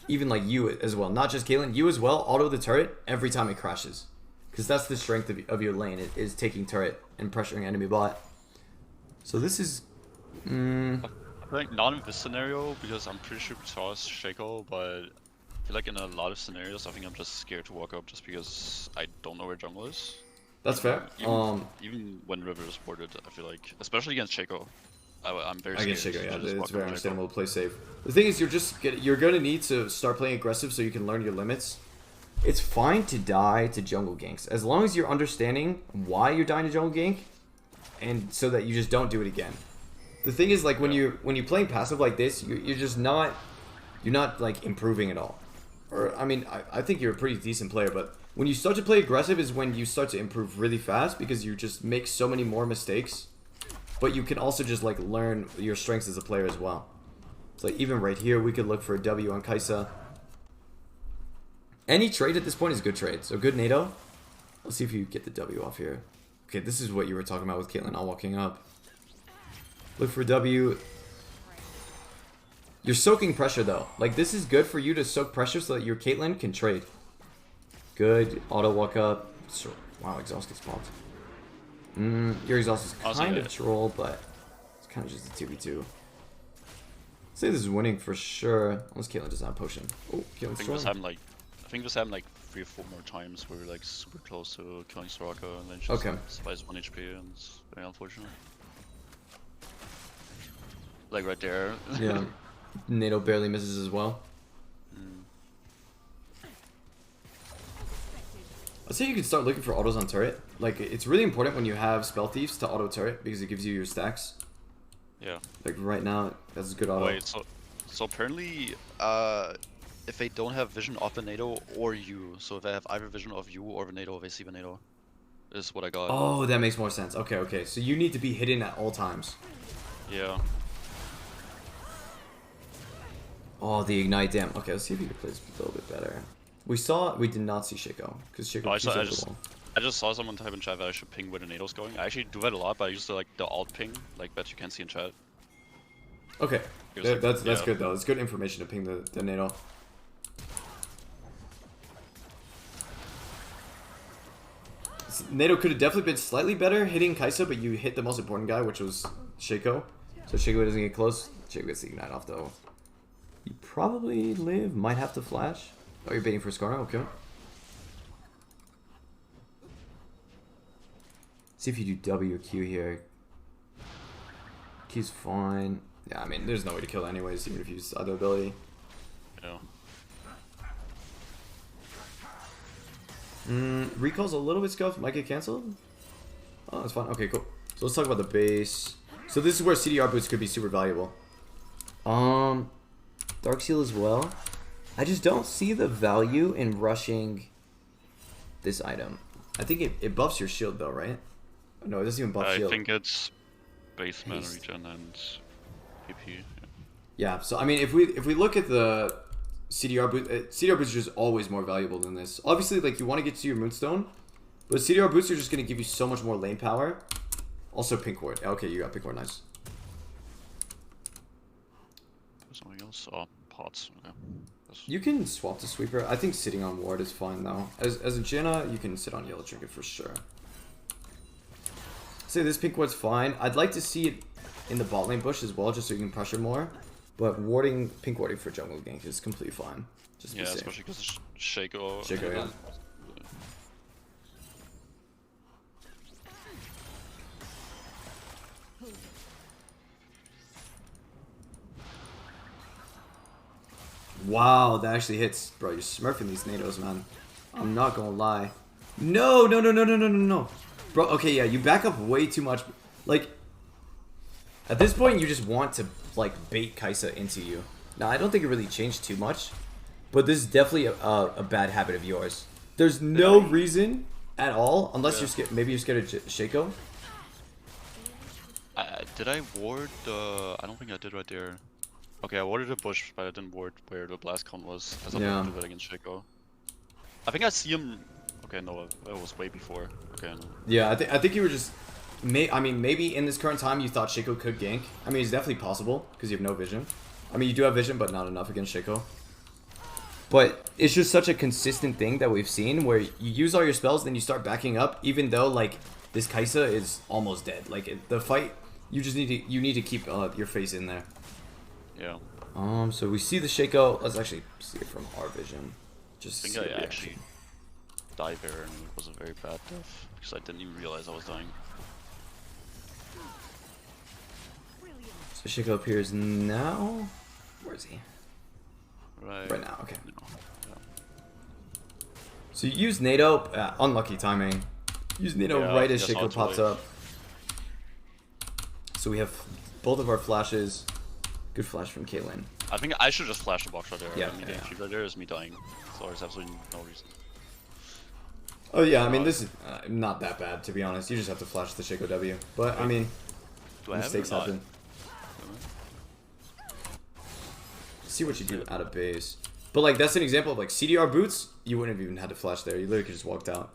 Even like you as well. Not just Caitlyn, you as well, auto the turret every time it crashes. Because that's the strength of your lane, is taking turret and pressuring enemy bot. So this is... I think not in this scenario, because I'm pretty sure we saw Shaco, but I feel like in a lot of scenarios, I think I'm just scared to walk up just because I don't know where jungle is. That's fair. Even when River is supported, I feel like, especially against Shaco, I'm very scared. Against Shaco, yeah, it's very understandable to play safe. The thing is, you're going to need to start playing aggressive so you can learn your limits. It's fine to die to jungle ganks, as long as you're understanding why you're dying to jungle gank, and so that you just don't do it again. The thing is, like, when you're playing passive like this, you're just not, like, improving at all. Or, I mean, I think you're a pretty decent player, but when you start to play aggressive is when you start to improve really fast, because you just make so many more mistakes. But you can also just, like, learn your strengths as a player as well. It's like, even right here, we could look for a W on Kai'Sa. Any trade at this point is a good trade. So, good NATO. Let's see if you get the W off here. Okay, this is what you were talking about with Caitlyn not walking up. Look for W. You're soaking pressure though. Like, this is good for you to soak pressure so that your Caitlyn can trade. Good. Auto walk up. Wow, exhaust gets popped. Your exhaust is kind of troll, but it's kind of just a 2v2. I'd say this is winning for sure. Unless Caitlyn doesn't have potion. Oh, Caitlyn's strong. I think this happened like 3 or 4 more times where we were like super close to killing Soraka and then she survives 1 HP and it's very unfortunate. Like right there. Yeah. NATO barely misses as well. I'd say you can start looking for autos on turret. Like, it's really important when you have spell thieves to auto turret because it gives you your stacks. Yeah. Like right now, that's a good auto. Wait, so apparently, if they don't have vision of the NATO or you, so if they have either vision of you or the NATO, they see the NATO. Is what I got. Oh, that makes more sense. Okay, okay. So you need to be hidden at all times. Yeah. Oh, the ignite, damn. Okay, let's see if you can play this a little bit better. We did not see Shaco, because Shaco I just saw someone type in chat that I should ping where the NATO's going. I actually do that a lot, but I use the alt ping, like that you can't see in chat. Okay, that's good though. It's good information to ping the NATO. NATO could have definitely been slightly better hitting Kaisa, but you hit the most important guy, which was Shaco. So Shaco doesn't get close. Shaco gets the ignite off though. You probably live. Might have to flash. Oh, you're baiting for Skarner? Okay. See if you do W or Q here. Q's fine. Yeah, I mean, there's no way to kill anyways, even if you use other ability. Yeah. Recall's a little bit scuffed. Might get cancelled. Oh, that's fine. Okay, cool. So let's talk about the base. So this is where CDR boots could be super valuable. Dark Seal as well. I just don't see the value in rushing this item. I think it buffs your shield though, right? No, it doesn't even buff shield. I think it's base mana regen and PP. Yeah. So I mean, if we look at the CDR boot, CDR boots are just always more valuable than this. Obviously, like you want to get to your Moonstone, but CDR boots are just going to give you so much more lane power. Also, Pink Ward. Okay, you got Pink Ward. Nice. Something else? Oh, pots. Okay. You can swap to Sweeper. I think sitting on Ward is fine though. As a Janna, you can sit on Yellow Trinket for sure. Say this Pink Ward's fine. I'd like to see it in the bot lane bush as well, just so you can pressure more. But warding, Pink Warding for jungle gank is completely fine. Just yeah, especially because of Shaco. Shaco, yeah. Wow, that actually hits. Bro, you're smurfing these NATOs, man. I'm not gonna lie. No, no, no, no, no, no, no, no. Bro, okay, yeah, you back up way too much. Like, at this point, you just want to, like, bait Kaisa into you. Now, I don't think it really changed too much, but this is definitely a bad habit of yours. There's no reason at all, unless you're scared. Maybe you're scared of Shaco. Did I ward the... I don't think I did right there. Okay, I warded a bush, but I didn't ward where the blast count was, as I didn't do that against Shaco. I think I see him... Okay, no, it was way before. Okay. No. Yeah, I think you were just... I mean, maybe in this current time you thought Shaco could gank. I mean, it's definitely possible, because you have no vision. I mean, you do have vision, but not enough against Shaco. But it's just such a consistent thing that we've seen, where you use all your spells, then you start backing up, even though, like, this Kaisa is almost dead. Like, the fight, you just need to keep your face in there. Yeah. So we see the Shaco. Let's actually see it from our vision. Just I think I actually died there, and it was a very bad death, because I didn't even realize I was dying. So Shaco appears now. Where is he? Right now, okay. No. Yeah. So you use NATO, unlucky timing. Use NATO right as Shaco pops up. So we have both of our flashes. Good flash from Caitlyn. I think I should just flash the box right there. Yeah, right there is me dying. So there's absolutely no reason. Oh yeah, I mean this is not that bad to be honest. You just have to flash the Shaco W. But I mean, mistakes happen. See what you do out of base. But like that's an example of like CDR boots, you wouldn't have even had to flash there. You literally could just walked out.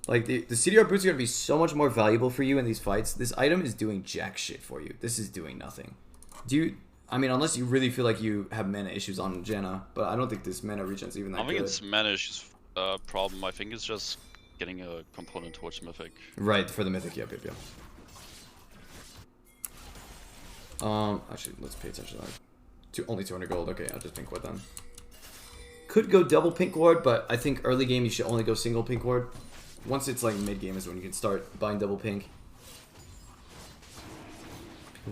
Like the CDR boots are gonna be so much more valuable for you in these fights. This item is doing jack shit for you. This is doing nothing. I mean, unless you really feel like you have mana issues on Janna, but I don't think this mana regen's even that good. I don't think it's mana issues problem. I think it's just getting a component towards Mythic. Right, for the Mythic, yep. Actually, let's pay attention to that. Only 200 gold. Okay, I'll just pink ward then. Could go double pink ward, but I think early game you should only go single pink ward. Once it's like mid game is when you can start buying double pink.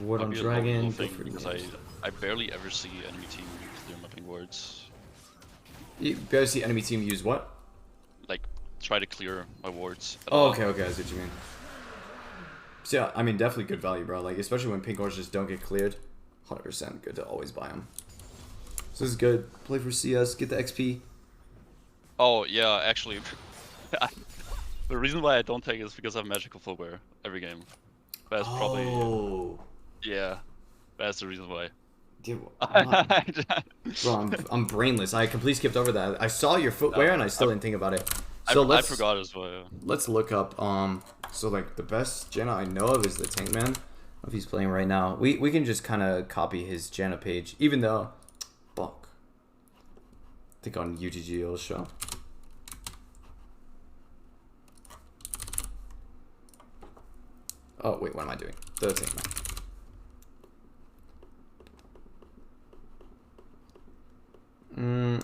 Ward on dragon. Because I barely ever see enemy team clear my pink wards. You barely see enemy team use what? Like try to clear my wards. Oh, okay, I see what you mean. So yeah, I mean definitely good value, bro. Like especially when pink wards just don't get cleared. 100% good to always buy them. So this is good. Play for CS, get the XP. Oh yeah, actually, the reason why I don't take it is because I have magical footwear every game. That's probably yeah. That's the reason why. Dude, bro, I'm brainless. I completely skipped over that. I saw your footwear and I still didn't think about it. So I forgot as well. Yeah. Let's look up. So like the best Janna I know of is the Tank Man. I don't know if he's playing right now. We can just kind of copy his Janna page, even though, fuck. I think on UGG it'll show. Oh, wait, what am I doing? The thing.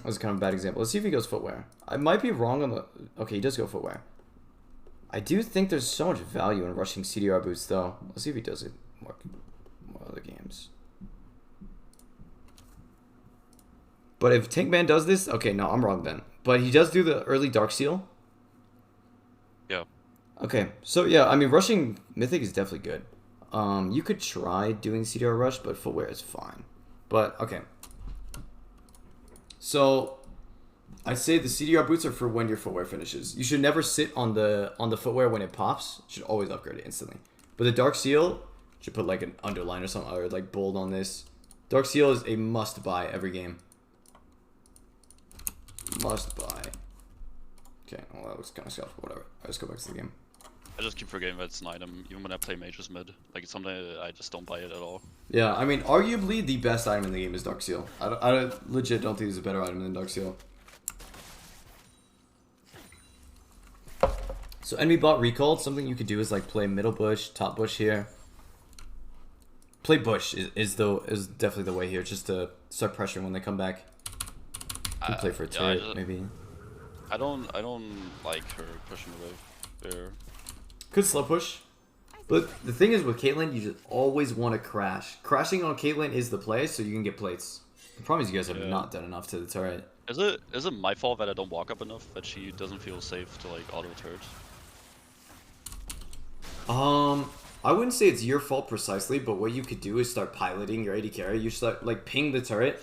That's kind of a bad example. Let's see if he goes footwear. I might be wrong on the... Okay, he does go footwear. I do think there's so much value in rushing CDR boots, though. Let's see if he does it more other games. But if Tankman does this... Okay, no, I'm wrong then. But he does do the early Dark Seal. Yeah. Okay, so yeah, I mean, rushing Mythic is definitely good. You could try doing CDR rush, but footwear is fine. But, okay. So, I say the CDR boots are for when your footwear finishes. You should never sit on the footwear when it pops. You should always upgrade it instantly. But the Dark Seal, should put like an underline or something, or like bold on this. Dark Seal is a must buy every game. Must buy. Okay, well that looks kind of scuffed, whatever. I just go back to the game. I just keep forgetting that it's an item, even when I play Mages mid. Like, it's something I just don't buy it at all. Yeah, I mean, arguably the best item in the game is Dark Seal. I legit don't think there's a better item than Dark Seal. So enemy bot recalled. Something you could do is like play middle bush, top bush here. Play bush is definitely the way here, just to start pressuring when they come back. You play for a turret, maybe. I don't like her pushing away there. Could slow push. But the thing is with Caitlyn, you just always want to crash. Crashing on Caitlyn is the play, so you can get plates. The problem is you guys have not done enough to the turret. Is it my fault that I don't walk up enough, that she doesn't feel safe to like auto turret? I wouldn't say it's your fault precisely, but what you could do is start piloting your AD carry. You start like ping the turret.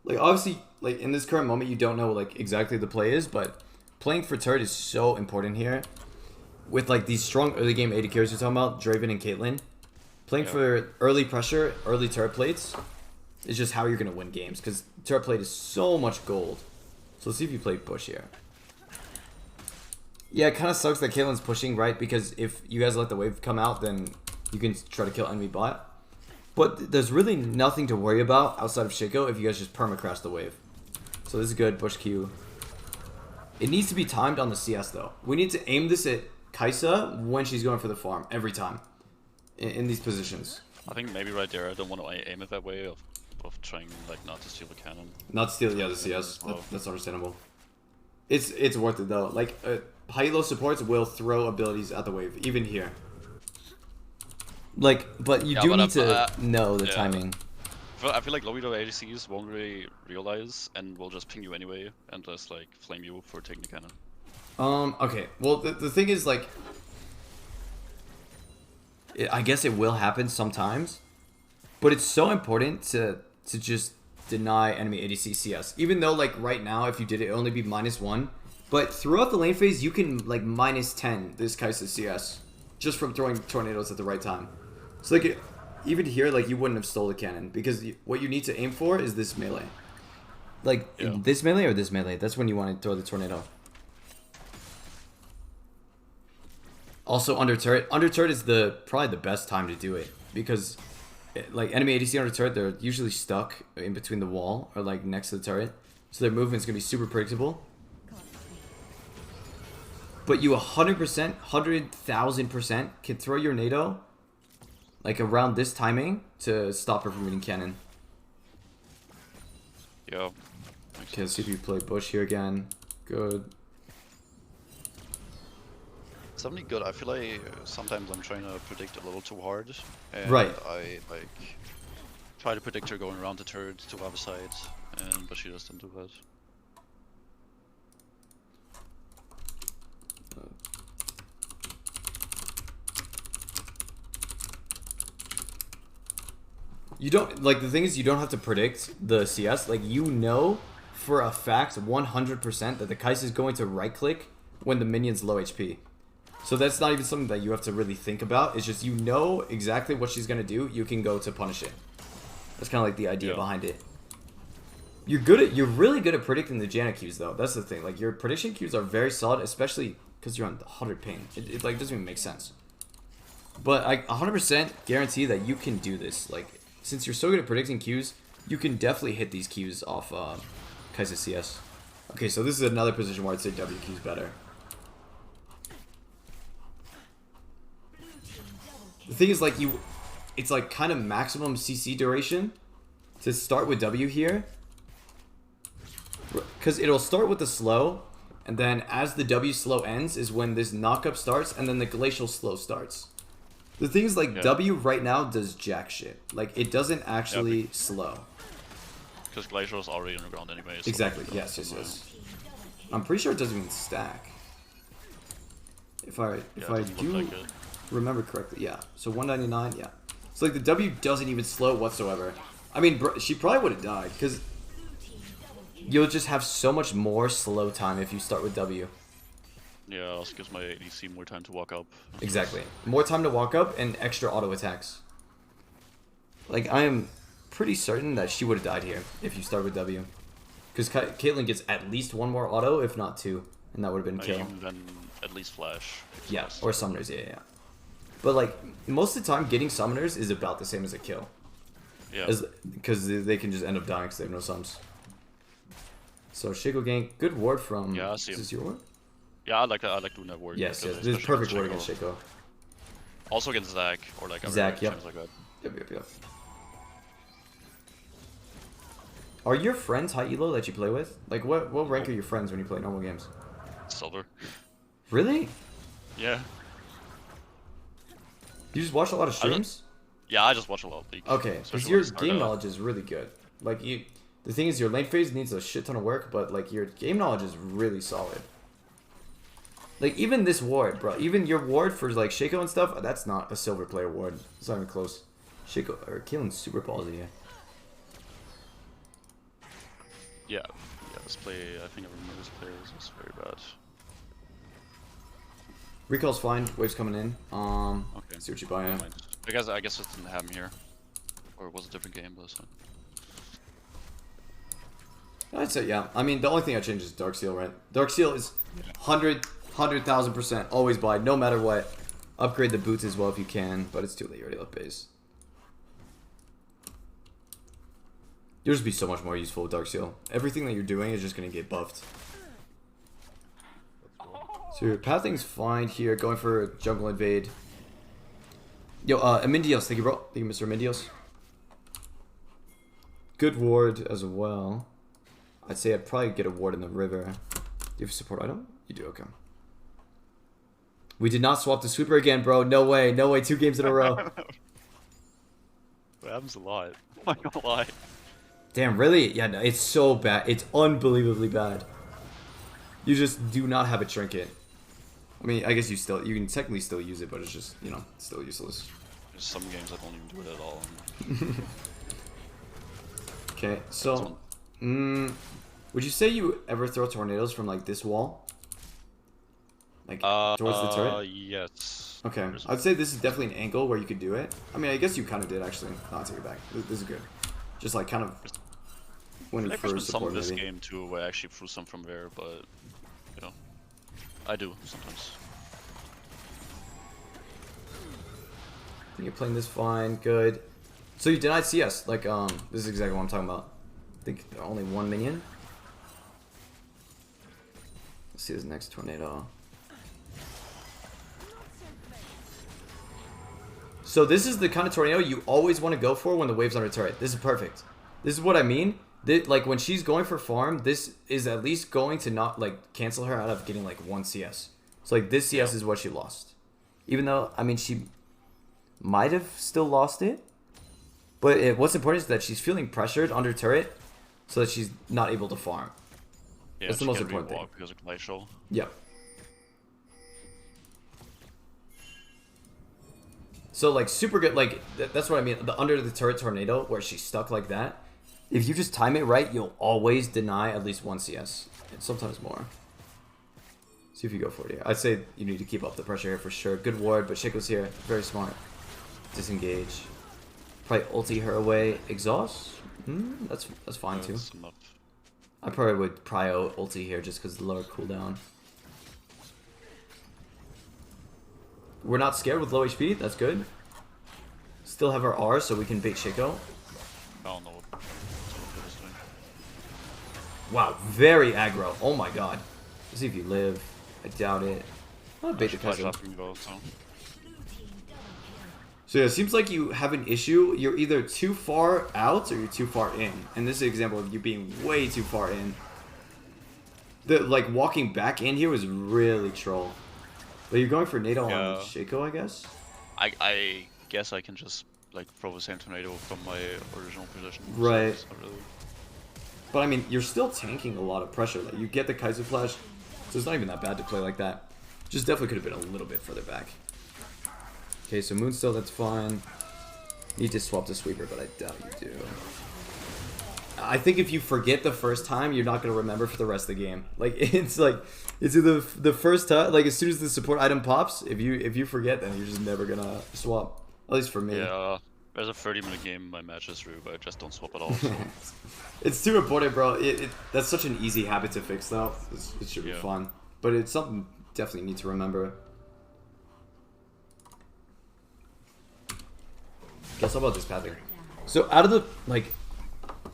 Like obviously, like in this current moment, you don't know like exactly the play is, but playing for turret is so important here. With like these strong early game AD carries you're talking about, Draven and Caitlyn, playing for early pressure, early turret plates is just how you're gonna win games because turret plate is so much gold. So let's see if you play push here. Yeah, it kind of sucks that Caitlyn's pushing, right? Because if you guys let the wave come out, then you can try to kill enemy bot. But there's really nothing to worry about outside of Shaco if you guys just perma-crash the wave. So this is good, Bush Q. It needs to be timed on the CS, though. We need to aim this at Kai'Sa when she's going for the farm, every time. In these positions. I think maybe right there I don't want to aim it that way, of trying like not to steal the cannon. Not steal, yeah, the CS. That's understandable. It's worth it, though. Like, high elo supports will throw abilities at the wave, even here. Like, but you do need to know the timing. I feel like low elo ADCs won't really realize and will just ping you anyway and just like flame you for taking the cannon. Okay. Well, the thing is, like, I guess it will happen sometimes, but it's so important to just deny enemy ADC CS. Even though, like, right now, if you did it, it'd only be -1. But throughout the lane phase, you can, like, -10 this Kai'Sa CS just from throwing tornadoes at the right time. So, like, even here, like, you wouldn't have stole the cannon because what you need to aim for is this melee. Like, this melee or this melee? That's when you want to throw the tornado. Also, under turret. Under turret is probably the best time to do it because, like, enemy ADC under turret, they're usually stuck in between the wall or, like, next to the turret. So their movement's going to be super predictable. But you 100%, 100,000% can throw your NATO, like, around this timing to stop her from hitting cannon. Yeah. Okay, let's see if you play Bush here again. Good. Something good. I feel like sometimes I'm trying to predict a little too hard. And right. I like try to predict her going around the turret to other side, but she just doesn't do that. You don't, like, the thing is you don't have to predict the CS. Like, you know for a fact 100% that the Kai'Sa is going to right click when the minion's low HP. So that's not even something that you have to really think about. It's just you know exactly what she's going to do. You can go to punish it. That's kind of like the idea behind it. You're really good at predicting the Janna Qs, though. That's the thing. Like, your prediction Qs are very solid, especially because you're on the 100 ping. It like doesn't even make sense. But I 100% guarantee that you can do this. Like, since you're so good at predicting Qs, you can definitely hit these Qs off Kai'Sa CS. Okay, so this is another position where I'd say WQ is better. The thing is, like, it's like kind of maximum CC duration to start with W here. Because it'll start with the slow, and then as the W slow ends is when this knockup starts, and then the glacial slow starts. The thing is, like, W right now does jack shit. Like, it doesn't actually slow. Because glacial is already underground anyway. So exactly, yes. I'm pretty sure it doesn't even stack. If I do like remember correctly, yeah. So 199, yeah. So like the W doesn't even slow whatsoever. I mean, she probably would have died because you'll just have so much more slow time if you start with W. Yeah, also gives my ADC more time to walk up. Exactly, more time to walk up and extra auto attacks. Like I am pretty certain that she would have died here if you start with W, because Caitlyn gets at least one more auto, if not two, and that would have been kill. Then at least flash. Yeah, or summoners, yeah. But like most of the time, getting summoners is about the same as a kill. Yeah. Because they can just end up dying because they have no sums. So Shaco gank, good ward from. Yeah, I see. Is this your ward? Yeah, I like that. I like doing that ward. Yes. This is perfect ward against Shaco. Also against Zac or like Zac, yep. Like that. Yep. Are your friends high elo that you play with? Like what rank are your friends when you play normal games? Silver. Really? Yeah. You just watch a lot of streams? Yeah, I just watch a lot of League. Okay, because your game knowledge is really good. Like the thing is, your lane phase needs a shit ton of work, but like your game knowledge is really solid. Like even this ward, bro, even your ward for like Shaco and stuff, that's not a silver player ward. It's not even close. Shaco or Kaelin's super ballsy. Yeah, this play. I think I remember this play. This was very bad. Recall's fine. Wave's coming in. Okay. See what you buy. I guess it didn't happen here, or it was a different game, but it's fine. I'd say yeah. I mean, the only thing I changed is Dark Seal, right? Dark Seal is 100,000% always buy, no matter what. Upgrade the boots as well if you can, but it's too late. You already left base. You'll just be so much more useful with Dark Seal. Everything that you're doing is just gonna get buffed. So your pathing's fine here. Going for a jungle invade. Yo, Amindios, thank you, bro. Thank you, Mr. Amindios. Good ward as well. I'd say I'd probably get a ward in the river. Do you have a support item? You do, okay. We did not swap the sweeper again, bro. No way, 2 games in a row. That happens a lot. I'm not gonna lie. Damn, really? Yeah, no, it's so bad. It's unbelievably bad. You just do not have a trinket. I mean, I guess you can technically still use it, but it's just, still useless. There's some games I don't even do it at all. Okay, so, would you say you ever throw tornadoes from like this wall? Like towards the turret? Yes. Okay, I'd say this is definitely an angle where you could do it. I mean, I guess you kind of did actually. No, I'll take it back. This is good. Just like kind of when you first support this maybe. game too, where I actually threw some from there, but I do sometimes. I think you're playing this fine, good. So you denied CS, like this is exactly what I'm talking about. I think only 1 minion. Let's see this next tornado. So this is the kind of tornado you always want to go for when the wave's under turret. This is perfect. This is what I mean. Like when she's going for farm, this is at least going to not like cancel her out of getting like 1 CS. So like this CS is what she lost. Even though, I mean, she might have still lost it. But what's important is that she's feeling pressured under turret so that she's not able to farm. Yeah, that's the most important thing. Because of glacial. Yep. So like super good, like that's what I mean. The under the turret tornado where she's stuck like that. If you just time it right, you'll always deny at least 1 CS, and sometimes more. See if you go for it here. I'd say you need to keep up the pressure here for sure. Good ward, but Shaco's here. Very smart. Disengage. Probably ulti her away. Exhaust? That's fine too. I probably would prio ulti here just because the lower cooldown. We're not scared with low HP. That's good. Still have our R so we can bait Shaco. I don't know what it's doing. Wow, very aggro. Oh my god. Let's see if you live. I doubt it. I'll bait the cousin. So yeah, it seems like you have an issue. You're either too far out or you're too far in. And this is an example of you being way too far in. Like walking back in here was really troll. But you're going for NATO on Shaco, I guess? I guess I can just like throw the same tornado from my original position. Right. So really... But I mean, you're still tanking a lot of pressure. Like you get the Kaiser Flash, so it's not even that bad to play like that. Just definitely could have been a little bit further back. Okay, so Moonstone, that's fine. Need to swap the sweeper, but I doubt you do. I think if you forget the first time, you're not gonna remember for the rest of the game. Like it's either the first time, like as soon as the support item pops, if you forget, then you're just never gonna swap. At least for me. Yeah, there's a 30-minute game in my match history, but I just don't swap at all. So. It's too important, bro. That's such an easy habit to fix, though. It should be fun, but it's something definitely need to remember. Guess how about this pathing? So out of the you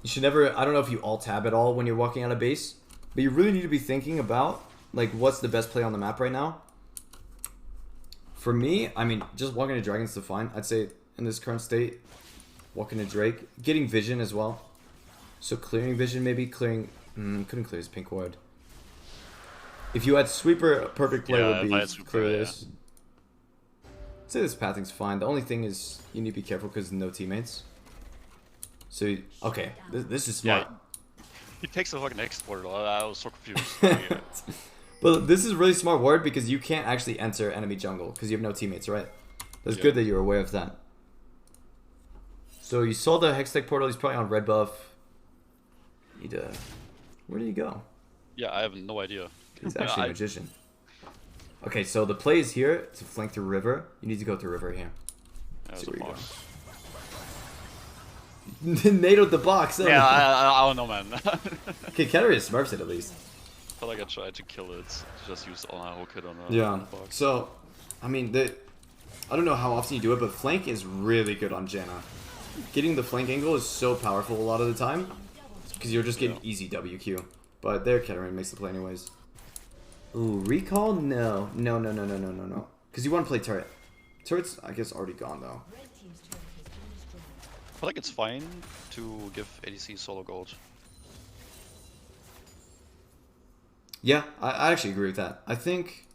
should never. I don't know if you alt tab at all when you're walking out of base, but you really need to be thinking about like what's the best play on the map right now. For me, I mean, just walking to Dragon's to fine. I'd say in this current state, walking to Drake, getting vision as well. So clearing vision, maybe clearing. Couldn't clear his pink ward. If you had sweeper, a perfect play would be clear this. I'd say this pathing's fine. The only thing is you need to be careful because no teammates. So okay, this is smart. Yeah, he takes the fucking next ward. I was so confused. But this is really smart ward because you can't actually enter enemy jungle because you have no teammates, right? That's good that you're aware of that. So you saw the Hextech portal. He's probably on red buff. Need to. Where did he go? Yeah, I have no idea. He's actually a magician. Okay, so the play is here to flank through river. You need to go through river here. Yeah, see where you go. NATO'd the box. Yeah, I don't know, man. Okay, Katarina smurfs it at least. I feel like I tried to kill it. Just use all my whole kit on the box. So, I mean, I don't know how often you do it, but flank is really good on Janna. Getting the flank angle is so powerful a lot of the time because you're just getting easy WQ. But there, Katarina makes the play anyways. Ooh, recall? No. No. Because you want to play turret. Turret's, I guess, already gone though. I feel like it's fine to give ADC solo gold. Yeah, I actually agree with that. I think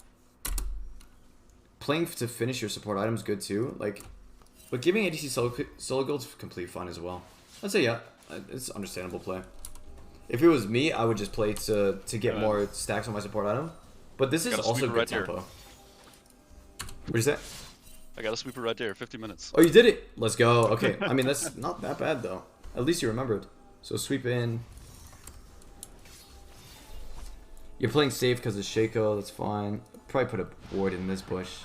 playing to finish your support item is good too. Like, but giving ADC solo gold is complete fun as well. I'd say yeah, it's understandable play. If it was me, I would just play to get more stacks on my support item. But this is also good tempo. What'd you say? I got a sweeper right there, 50 minutes. Oh, you did it! Let's go. Okay, I mean, that's not that bad, though. At least you remembered. So sweep in. You're playing safe because of Shaco, that's fine. Probably put a ward in this bush.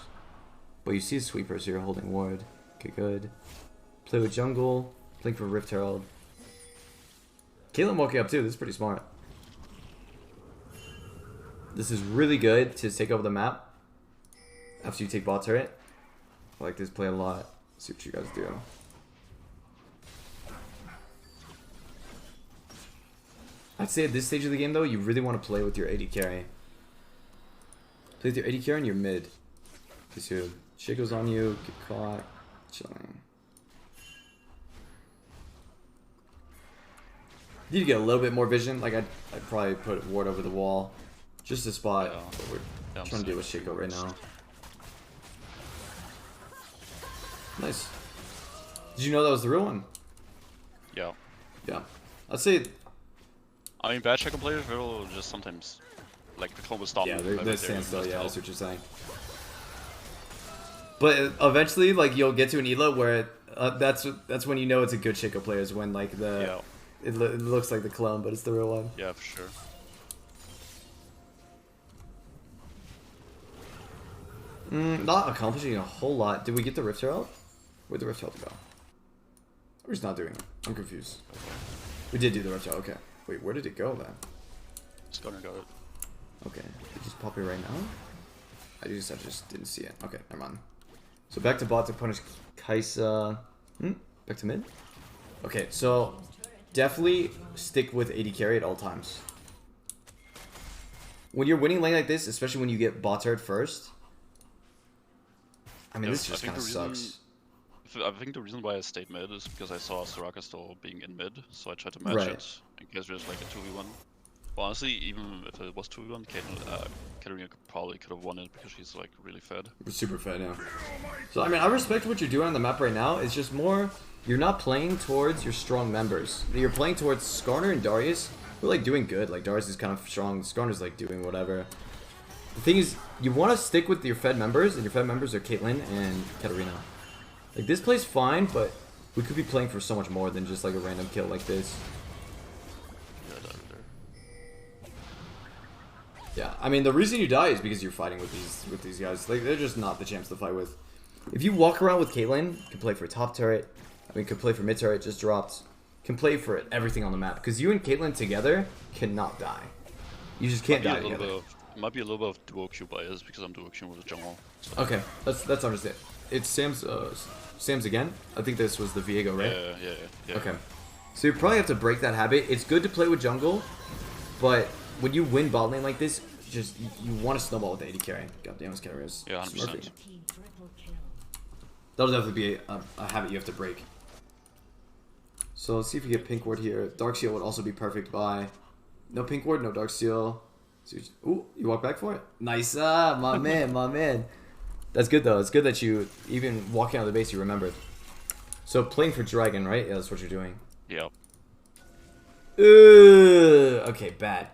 But you see a sweeper, so you're holding ward. Okay, good. Play with jungle. Playing for Rift Herald. Caitlyn walking up, too. This is pretty smart. This is really good to take over the map. After you take bot turret. I like this play a lot. Let's see what you guys do. I'd say at this stage of the game, though, you really want to play with your AD carry. Play with your AD carry and your mid. Because your Shaco's on you, get caught, chilling. You need to get a little bit more vision. Like, I'd probably put ward over the wall. Just to spot what we're trying to do with Shaco right now. Nice. Did you know that was the real one? Yeah. Yeah. I'd say... I mean, bad Shaco players will just sometimes... Like, the clone will stop. Yeah, they're standstill, yeah, that's what you're saying. But eventually, like, you'll get to an elo where that's when you know it's a good Shaco player, is when, like, the... It looks like the clone, but it's the real one. Yeah, for sure. Not accomplishing a whole lot. Did we get the Rift Herald? Where'd the Rift Herald go? We're just not doing it. I'm confused. We did do the Rift Herald, okay. Wait, where did it go then? Just gonna go. Okay, did it just pop it right now? I just didn't see it. Okay, never mind. So back to bot to punish Kaisa. Back to mid? Okay, so definitely stick with AD carry at all times. When you're winning lane like this, especially when you get bot turret first, I mean, this just kind of sucks. I think the reason why I stayed mid is because I saw Soraka still being in mid, so I tried to match Right. it in case there's like a 2v1. Well, honestly, even if it was 2v1, Katarina probably could have won it because she's like really fed. Super fed, yeah. So I mean, I respect what you're doing on the map right now. It's just more, you're not playing towards your strong members. You're playing towards Skarner and Darius. We're like doing good. Like Darius is kind of strong. Skarner's like doing whatever. The thing is, you want to stick with your fed members, and your fed members are Caitlyn and Katarina. Like, this plays fine, but we could be playing for so much more than just, like, a random kill like this. Yeah, I mean, the reason you die is because you're fighting with these guys. Like, they're just not the champs to fight with. If you walk around with Caitlyn, you can play for top turret. I mean, can play for mid turret, just dropped. Can play for everything on the map. Because you and Caitlyn together cannot die. You just can't die together. It might be a little bit of duo Q bias because I'm duo Q with jungle. So. Okay, that's understand. It's Sam's again. I think this was the Viego, right? Yeah. Okay, so you probably have to break that habit. It's good to play with jungle, but when you win bot lane like this, you want to snowball with the AD carry. God damn, this carry is yeah, 100%. That'll definitely be a habit you have to break. So let's see if we get pink ward here. Dark Seal would also be perfect by. No pink ward, no Dark Seal. Ooh, you walk back for it? Nice, my man, my man. That's good though. It's good that you, even walking out of the base, you remembered. So playing for Dragon, right? Yeah, that's what you're doing. Yep. Okay, bad.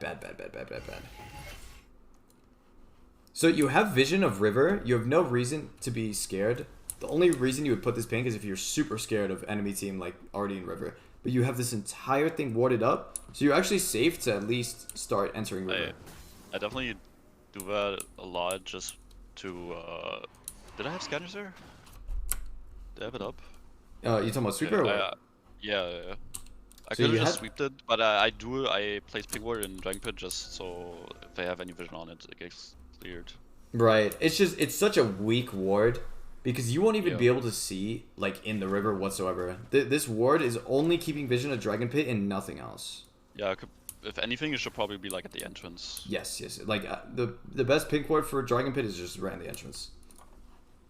So you have vision of river. You have no reason to be scared. The only reason you would put this pink is if you're super scared of enemy team like already in river. But you have this entire thing warded up, so you're actually safe to at least start entering river. I definitely do that a lot just to, did I have scanners there? Did I have it up? You talking about sweeper or what? Yeah. I So could you have just have- sweeped it, but I place pink ward in Dragon Pit just so if they have any vision on it, it gets cleared. Right. It's such a weak ward because you won't even be able to see like in the river whatsoever. This ward is only keeping vision of Dragon Pit and nothing else. Yeah, if anything, it should probably be like at the entrance. Yes. Like the best pink ward for Dragon Pit is just right in the entrance.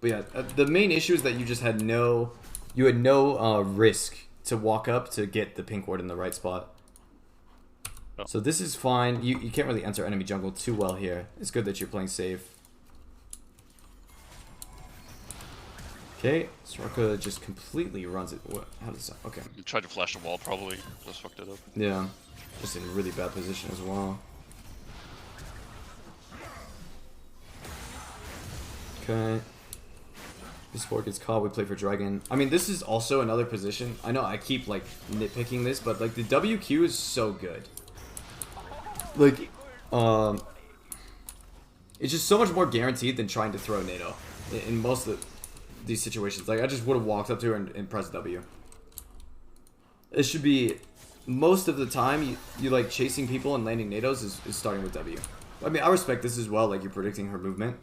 But yeah, the main issue is that you just had no risk to walk up to get the pink ward in the right spot. Oh. So this is fine. You can't really enter enemy jungle too well here. It's good that you're playing safe. Okay, Soraka just completely runs it. What? How does that? Okay. You tried to flash the wall, probably just fucked it up. Yeah, just in a really bad position as well. Okay. This ward gets caught. We play for Dragon. I mean, this is also another position. I know I keep like nitpicking this, but like the WQ is so good. Like, it's just so much more guaranteed than trying to throw a NATO in most of these situations. Like, I just would have walked up to her and pressed W. It should be, most of the time, you like chasing people and landing NATOs is starting with W. I mean, I respect this as well, like you're predicting her movement.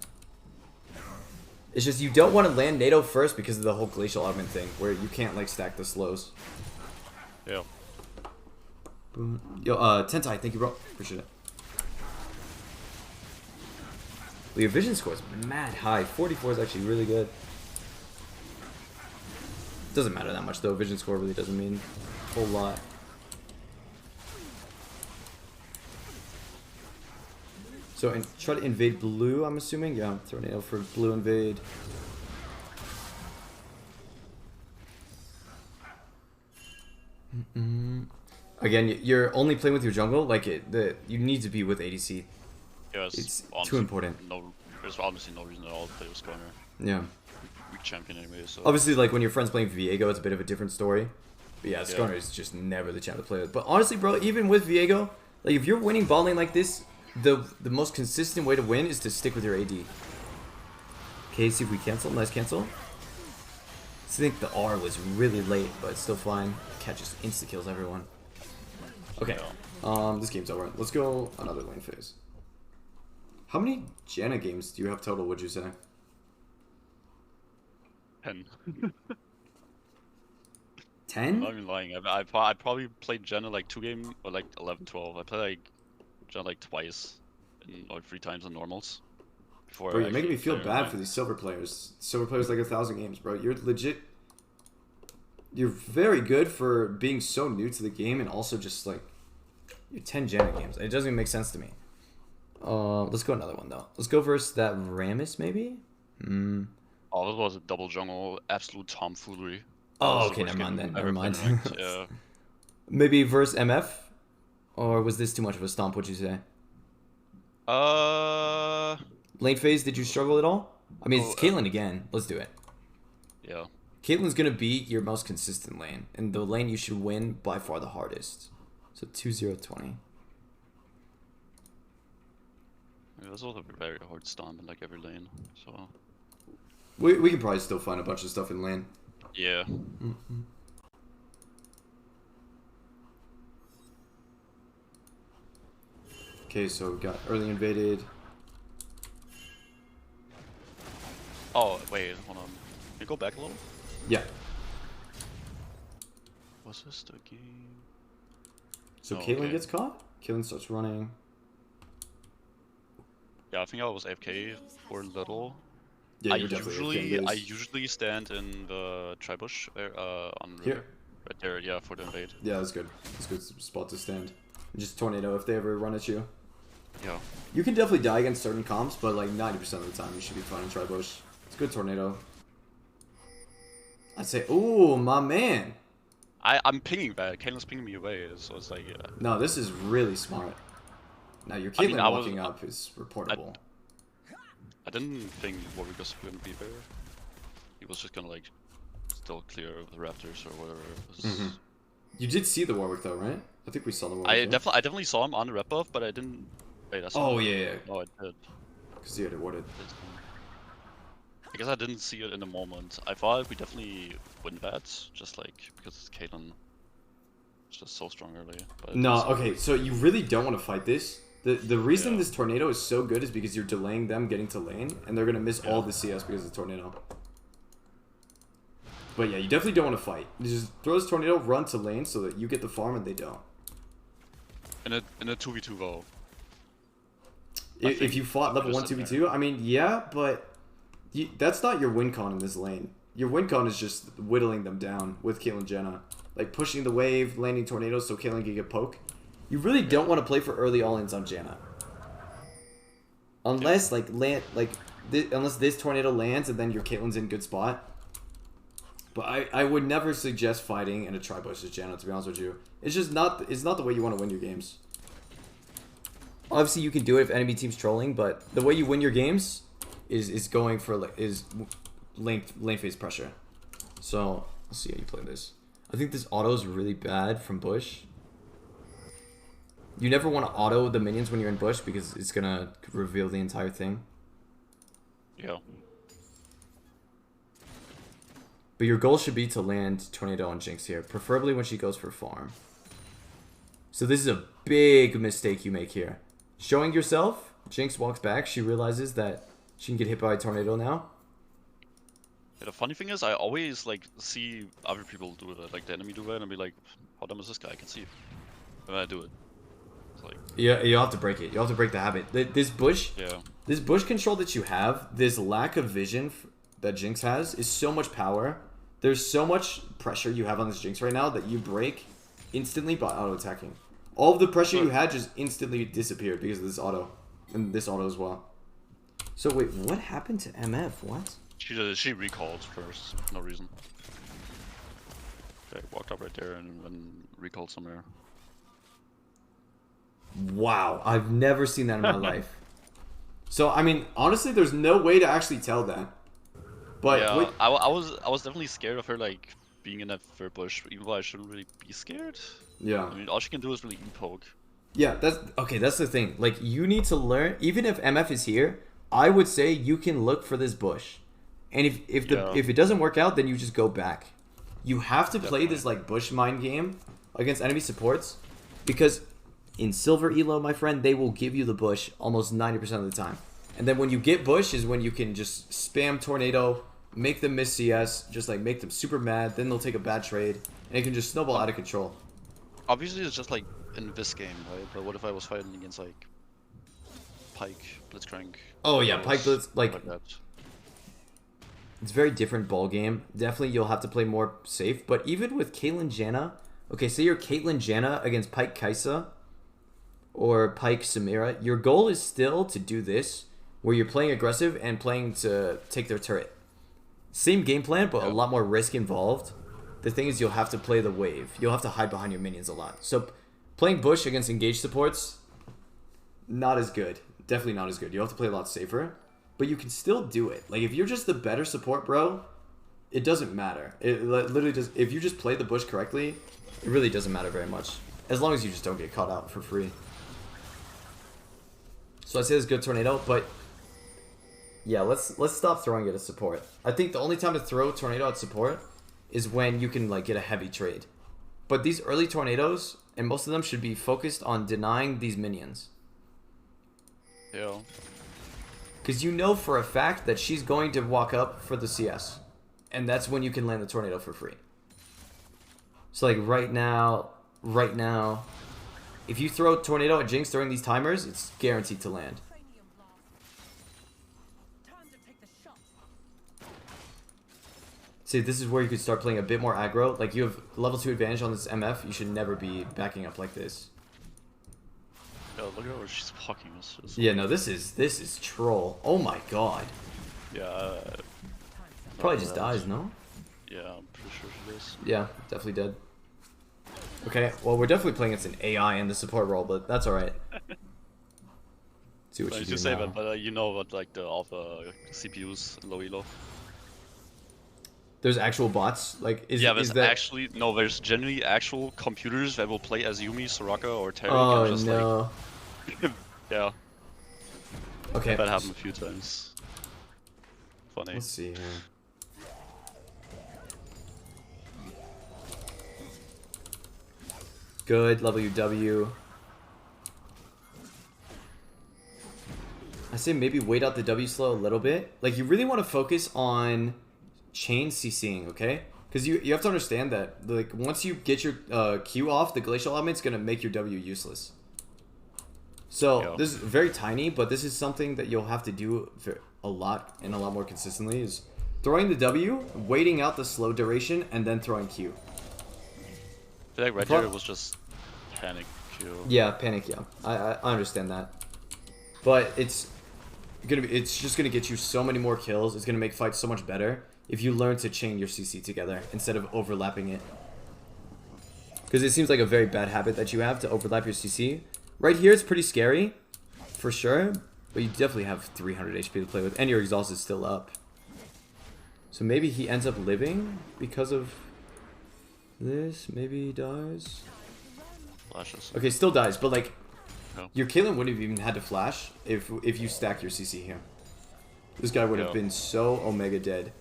It's just you don't want to land NATO first because of the whole glacial augment thing, where you can't like stack the slows. Yeah. Boom. Yo, Tentai, thank you, bro. Appreciate it. But your vision score is mad high. 44 is actually really good. Doesn't matter that much though. Vision score really doesn't mean a whole lot. So try to invade blue, I'm assuming. Yeah, throw a nail for blue invade. Again, you're only playing with your jungle. Like you need to be with ADC. Yeah, It's too important. There's obviously no reason at all to play with Skarner. Yeah. Weak champion anyway, so. Obviously, like when your friend's playing Viego, it's a bit of a different story. But yeah, Skarner is just never the champ to play with. But honestly, bro, even with Viego, like if you're winning ball lane like this, the most consistent way to win is to stick with your AD. Okay, see if we cancel. Nice cancel. I think the R was really late, but it's still fine. Cat just insta kills everyone. Okay, this game's over. Let's go another lane phase. How many Janna games do you have total, would you say? 10. 10? I'm not even lying. I probably played Janna like 2 games or like 11, 12. I played like Janna like twice or 3 times in normals. Bro, you're making me feel bad for these silver players. Silver players like 1,000 games, bro. You're legit You're very good for being so new to the game and also just like you're 10 Janet games. It doesn't even make sense to me. Let's go another one though. Let's go versus that Rammus maybe. Oh, that was a double jungle, absolute tomfoolery. Oh, okay, never mind then. Never mind. Yeah. Maybe versus MF, or was this too much of a stomp? What'd you say? Lane phase. Did you struggle at all? I mean, it's Caitlyn again. Let's do it. Yeah. Caitlyn's gonna be your most consistent lane, and the lane you should win by far the hardest. So 2-0-20. Yeah, that's also a very hard stomp in like every lane. So. We can probably still find a bunch of stuff in lane. Yeah. Okay, so we got early invaded. Oh, wait, hold on. Can you go back a little? Yeah. Was this the game? So Caitlyn gets caught? Caitlyn starts running. Yeah, I think I was AFK for a little. Yeah, I usually stand in the tribush on here. Right there, yeah, for the invade. Yeah, that's good. That's a good spot to stand. Just tornado if they ever run at you. Yeah. You can definitely die against certain comps, but like 90% of the time you should be fine in tribush. It's a good tornado. I'd say, ooh, my man. I'm pinging back. Caitlin's pinging me away, so it's like, yeah. No, this is really smart. Now your Caitlyn walking up is reportable. I didn't think Warwick was going to be there. He was just gonna like still clear the Raptors or whatever. You did see the Warwick though, right? I think we saw the Warwick. I definitely saw him on the rep buff, but I didn't. Wait, I saw him. Yeah. Oh, I did. Because he had it warded. I guess I didn't see it in the moment. I thought we definitely win that, just like because Caitlyn is just so strong early. But no, okay, so you really don't want to fight this. The reason this tornado is so good is because you're delaying them getting to lane, and they're gonna miss all the CS because of the tornado. But yeah, you definitely don't want to fight. You just throw this tornado, run to lane so that you get the farm and they don't. In a 2v2 though. If you fought level 1 2v2, I mean, yeah, but that's not your win con in this lane. Your win con is just whittling them down with Caitlyn Jenna. Like pushing the wave, landing tornadoes so Caitlyn can get poke. You really don't want to play for early all-ins on Janna. Unless unless this tornado lands and then your Caitlyn's in good spot. But I would never suggest fighting in a tri-bush as Janna, to be honest with you. It's just not the way you want to win your games. Obviously you can do it if enemy team's trolling, but the way you win your games is going for lane phase pressure. So let's see how you play this. I think this auto is really bad from Bush. You never want to auto the minions when you're in Bush because it's gonna reveal the entire thing. Yeah. But your goal should be to land Tornado on Jinx here, preferably when she goes for farm. So this is a big mistake you make here. Showing yourself, Jinx walks back, she realizes that she can get hit by a tornado now. Yeah, the funny thing is, I always like see other people do it, like the enemy do it, and be like, how dumb is this guy? I can see. And I do it. It's like, yeah, you have to break it. You have to break the habit. This bush control that you have, this lack of vision that Jinx has, is so much power. There's so much pressure you have on this Jinx right now that you break instantly by auto-attacking. All of the pressure you had just instantly disappeared because of this auto. And this auto as well. So wait, what happened to MF? What? She recalled first, no reason. Okay, walked up right there and then recalled somewhere. Wow, I've never seen that in my life. So I mean, honestly, there's no way to actually tell that. But yeah, I was definitely scared of her like being in that third bush, even though I shouldn't really be scared. Yeah. I mean, all she can do is really e-poke. Yeah, that's okay. That's the thing. Like, you need to learn. Even if MF is here, I would say you can look for this bush, and if it doesn't work out, then you just go back. You have to play this like bush mind game against enemy supports, because in silver elo, my friend, they will give you the bush almost 90% of the time. And then when you get bush is when you can just spam tornado, make them miss CS, just like make them super mad. Then they'll take a bad trade, and it can just snowball out of control. Obviously, it's just like in this game, right? But what if I was fighting against like Pike, Blitzcrank? Oh yeah, Pike Blitz, like that. It's a very different ball game. Definitely you'll have to play more safe. But even with Caitlyn Janna, okay, say you're Caitlyn Janna against Pyke Kaisa or Pyke Samira, your goal is still to do this, where you're playing aggressive and playing to take their turret. Same game plan, but a lot more risk involved. The thing is, you'll have to play the wave. You'll have to hide behind your minions a lot. So playing Bush against engaged supports, not as good. Definitely not as good. You'll have to play a lot safer. But you can still do it. Like, if you're just the better support, bro, it doesn't matter. It literally does. If you just play the Bush correctly, it really doesn't matter very much. As long as you just don't get caught out for free. So I say this is good Tornado, but yeah, let's stop throwing it at support. I think the only time to throw Tornado at support is when you can like get a heavy trade. But these early Tornadoes, and most of them should be focused on denying these minions. Yeah. Because you know for a fact that she's going to walk up for the CS. And that's when you can land the Tornado for free. So like right now, if you throw Tornado at Jinx during these timers, it's guaranteed to land. See, this is where you could start playing a bit more aggro. Like, you have level 2 advantage on this MF. You should never be backing up like this. Yeah, look at where she's walking. Yeah, no, this is troll. Oh my god. Yeah. Probably just dies, no? Yeah, I'm pretty sure she does. Yeah, definitely dead. Okay, well, we're definitely playing against an AI in the support role, but that's alright. See what you do say now. that, but you know what, like, all the CPUs low elo. There's actual bots? Like, is there's that... actually... No, there's generally actual computers that will play as Yumi, Soraka, or Terry. Oh, and just, no. Like... yeah. Okay. That happened a few times. Funny. Let's see here. Good, WW. I say maybe wait out the W slow a little bit. Like, you really want to focus on chain CCing, okay? Because you have to understand that, like, once you get your Q off, the glacial element's going to make your W useless. So, this is very tiny, but this is something that you'll have to do a lot and a lot more consistently, is throwing the W, waiting out the slow duration, and then throwing Q. I feel like Red Deer was just panic Q. Yeah, panic, yeah. I understand that. But it's just gonna get you so many more kills. It's gonna make fights so much better if you learn to chain your CC together instead of overlapping it. Because it seems like a very bad habit that you have to overlap your CC. Right here, it's pretty scary, for sure. But you definitely have 300 HP to play with, and your exhaust is still up. So maybe he ends up living because of this. Maybe he dies. Flashes. Okay, still dies, but like, no. Your Caitlyn wouldn't have even had to flash if you stack your CC here. This guy would have been so Omega dead.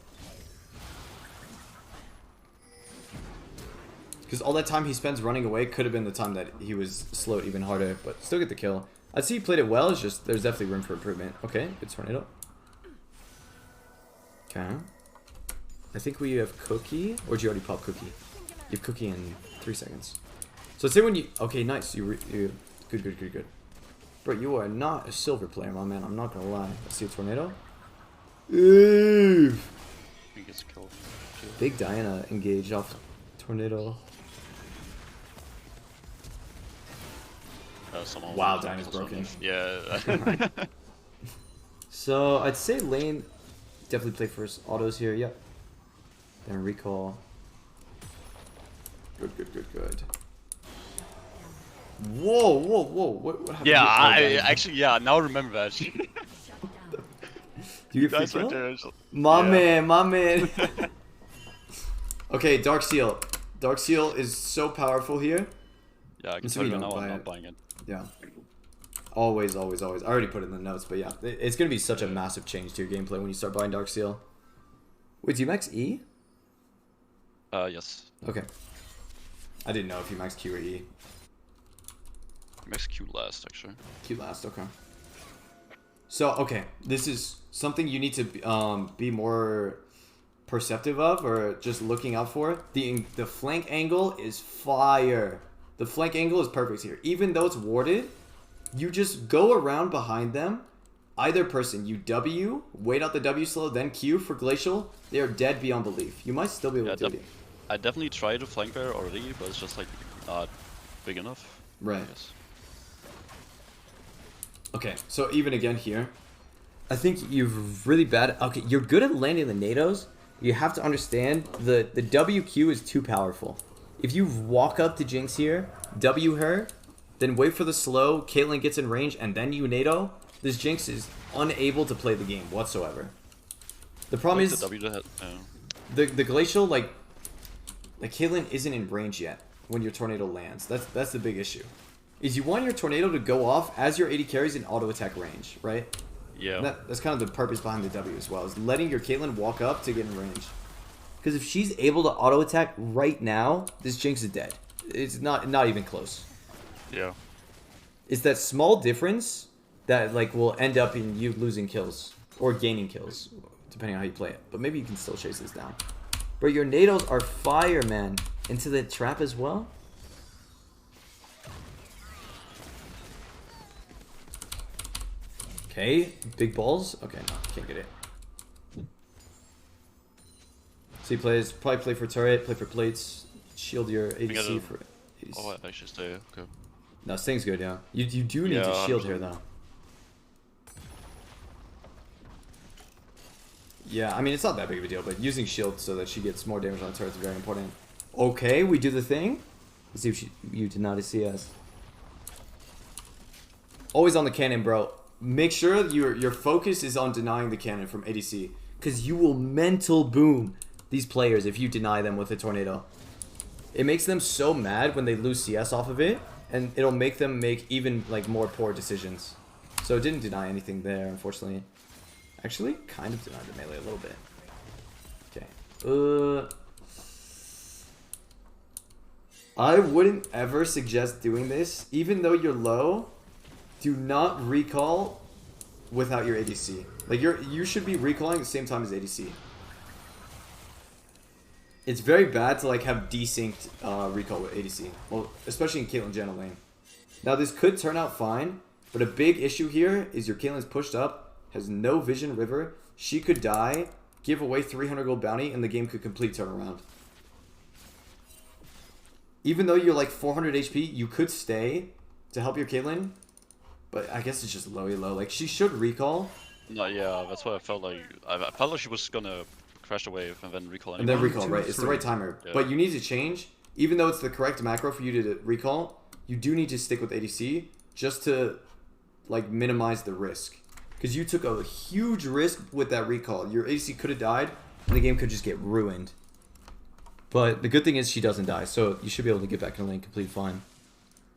Because all that time he spends running away could have been the time that he was slowed even harder, but still get the kill. I'd say he played it well, it's just there's definitely room for improvement. Okay, good tornado. Okay. I think we have Cookie, or did you already pop Cookie? You have Cookie in 3 seconds. So let's say when you... Okay, nice. You good. Bro, you are not a silver player, my man. I'm not gonna lie. Let's see a tornado. Ooh. He gets killed. Big Diana engaged off tornado. Wow, Diana's broken. Yeah. So I'd say lane definitely play first. Autos here, yep. Then recall. Good. Whoa! What happened? Yeah, now I remember that. Do you get free right kill? there. My man. Okay, Dark Seal. Dark Seal is so powerful here. Yeah, I can tell you now I'm not buying it. Yeah. Always. I already put it in the notes, but yeah. It's going to be such a massive change to your gameplay when you start buying Dark Seal. Wait, do you max E? Yes. Okay. I didn't know if you max Q or E. Max Q last, actually. Q last, okay. So, okay. This is something you need to be more perceptive of, or just looking out for. The flank angle is fire. The flank angle is perfect here. Even though it's warded, you just go around behind them, either person, you W, wait out the W slow, then Q for Glacial, they are dead beyond belief. You might still be able to do it. I definitely tried to flank there already, but it's just like not big enough. Right. Okay, so even again here, I think you're really bad. Okay, you're good at landing the NATOs. You have to understand the WQ is too powerful. If you walk up to Jinx here, W her, then wait for the slow, Caitlyn gets in range, and then you NATO, this Jinx is unable to play the game whatsoever. The problem is the Glacial, like Caitlyn isn't in range yet when your tornado lands. That's the big issue. Is you want your tornado to go off as your AD carries in auto attack range, right? Yeah. That's kind of the purpose behind the W as well, is letting your Caitlyn walk up to get in range. Because if she's able to auto attack right now, this Jinx is dead. It's not even close. Yeah. It's that small difference that like will end up in you losing kills or gaining kills, depending on how you play it. But maybe you can still chase this down. But your NATOs are fire, man. Into the trap as well. Okay, big balls. Okay, no, can't get it. So he plays, probably play for turret, play for plates, shield your ADC for ADC. Oh, I actually stay, okay. No, staying's good, yeah. You do need to shield here, though. Yeah, I mean, it's not that big of a deal, but using shield so that she gets more damage on turrets is very important. Okay, we do the thing. Let's see if you did not see us. Always on the cannon, bro. Make sure your focus is on denying the cannon from ADC, because you will mental boom these players if you deny them with a tornado. It makes them so mad when they lose CS off of it, and it'll make them make even like more poor decisions. So it didn't deny anything there, unfortunately. Actually, kind of denied the melee a little bit. Okay. I wouldn't ever suggest doing this, even though you're low. Do not recall without your ADC. Like you should be recalling at the same time as ADC. It's very bad to like have desynced recall with ADC. Well, especially in Caitlyn Janna lane. Now this could turn out fine, but a big issue here is your Caitlyn's pushed up, has no vision river. She could die, give away 300 gold bounty, and the game could complete turnaround. Even though you're like 400 HP, you could stay to help your Caitlyn. But I guess it's just lowy low. Like, she should recall. No, yeah, that's what I felt like. I felt like she was gonna crash the wave and then recall. And then recall, right? It's the right timer. Yeah. But you need to change. Even though it's the correct macro for you to recall, you do need to stick with ADC just to, like, minimize the risk. Because you took a huge risk with that recall. Your ADC could have died, and the game could just get ruined. But the good thing is she doesn't die, so you should be able to get back in the lane completely fine.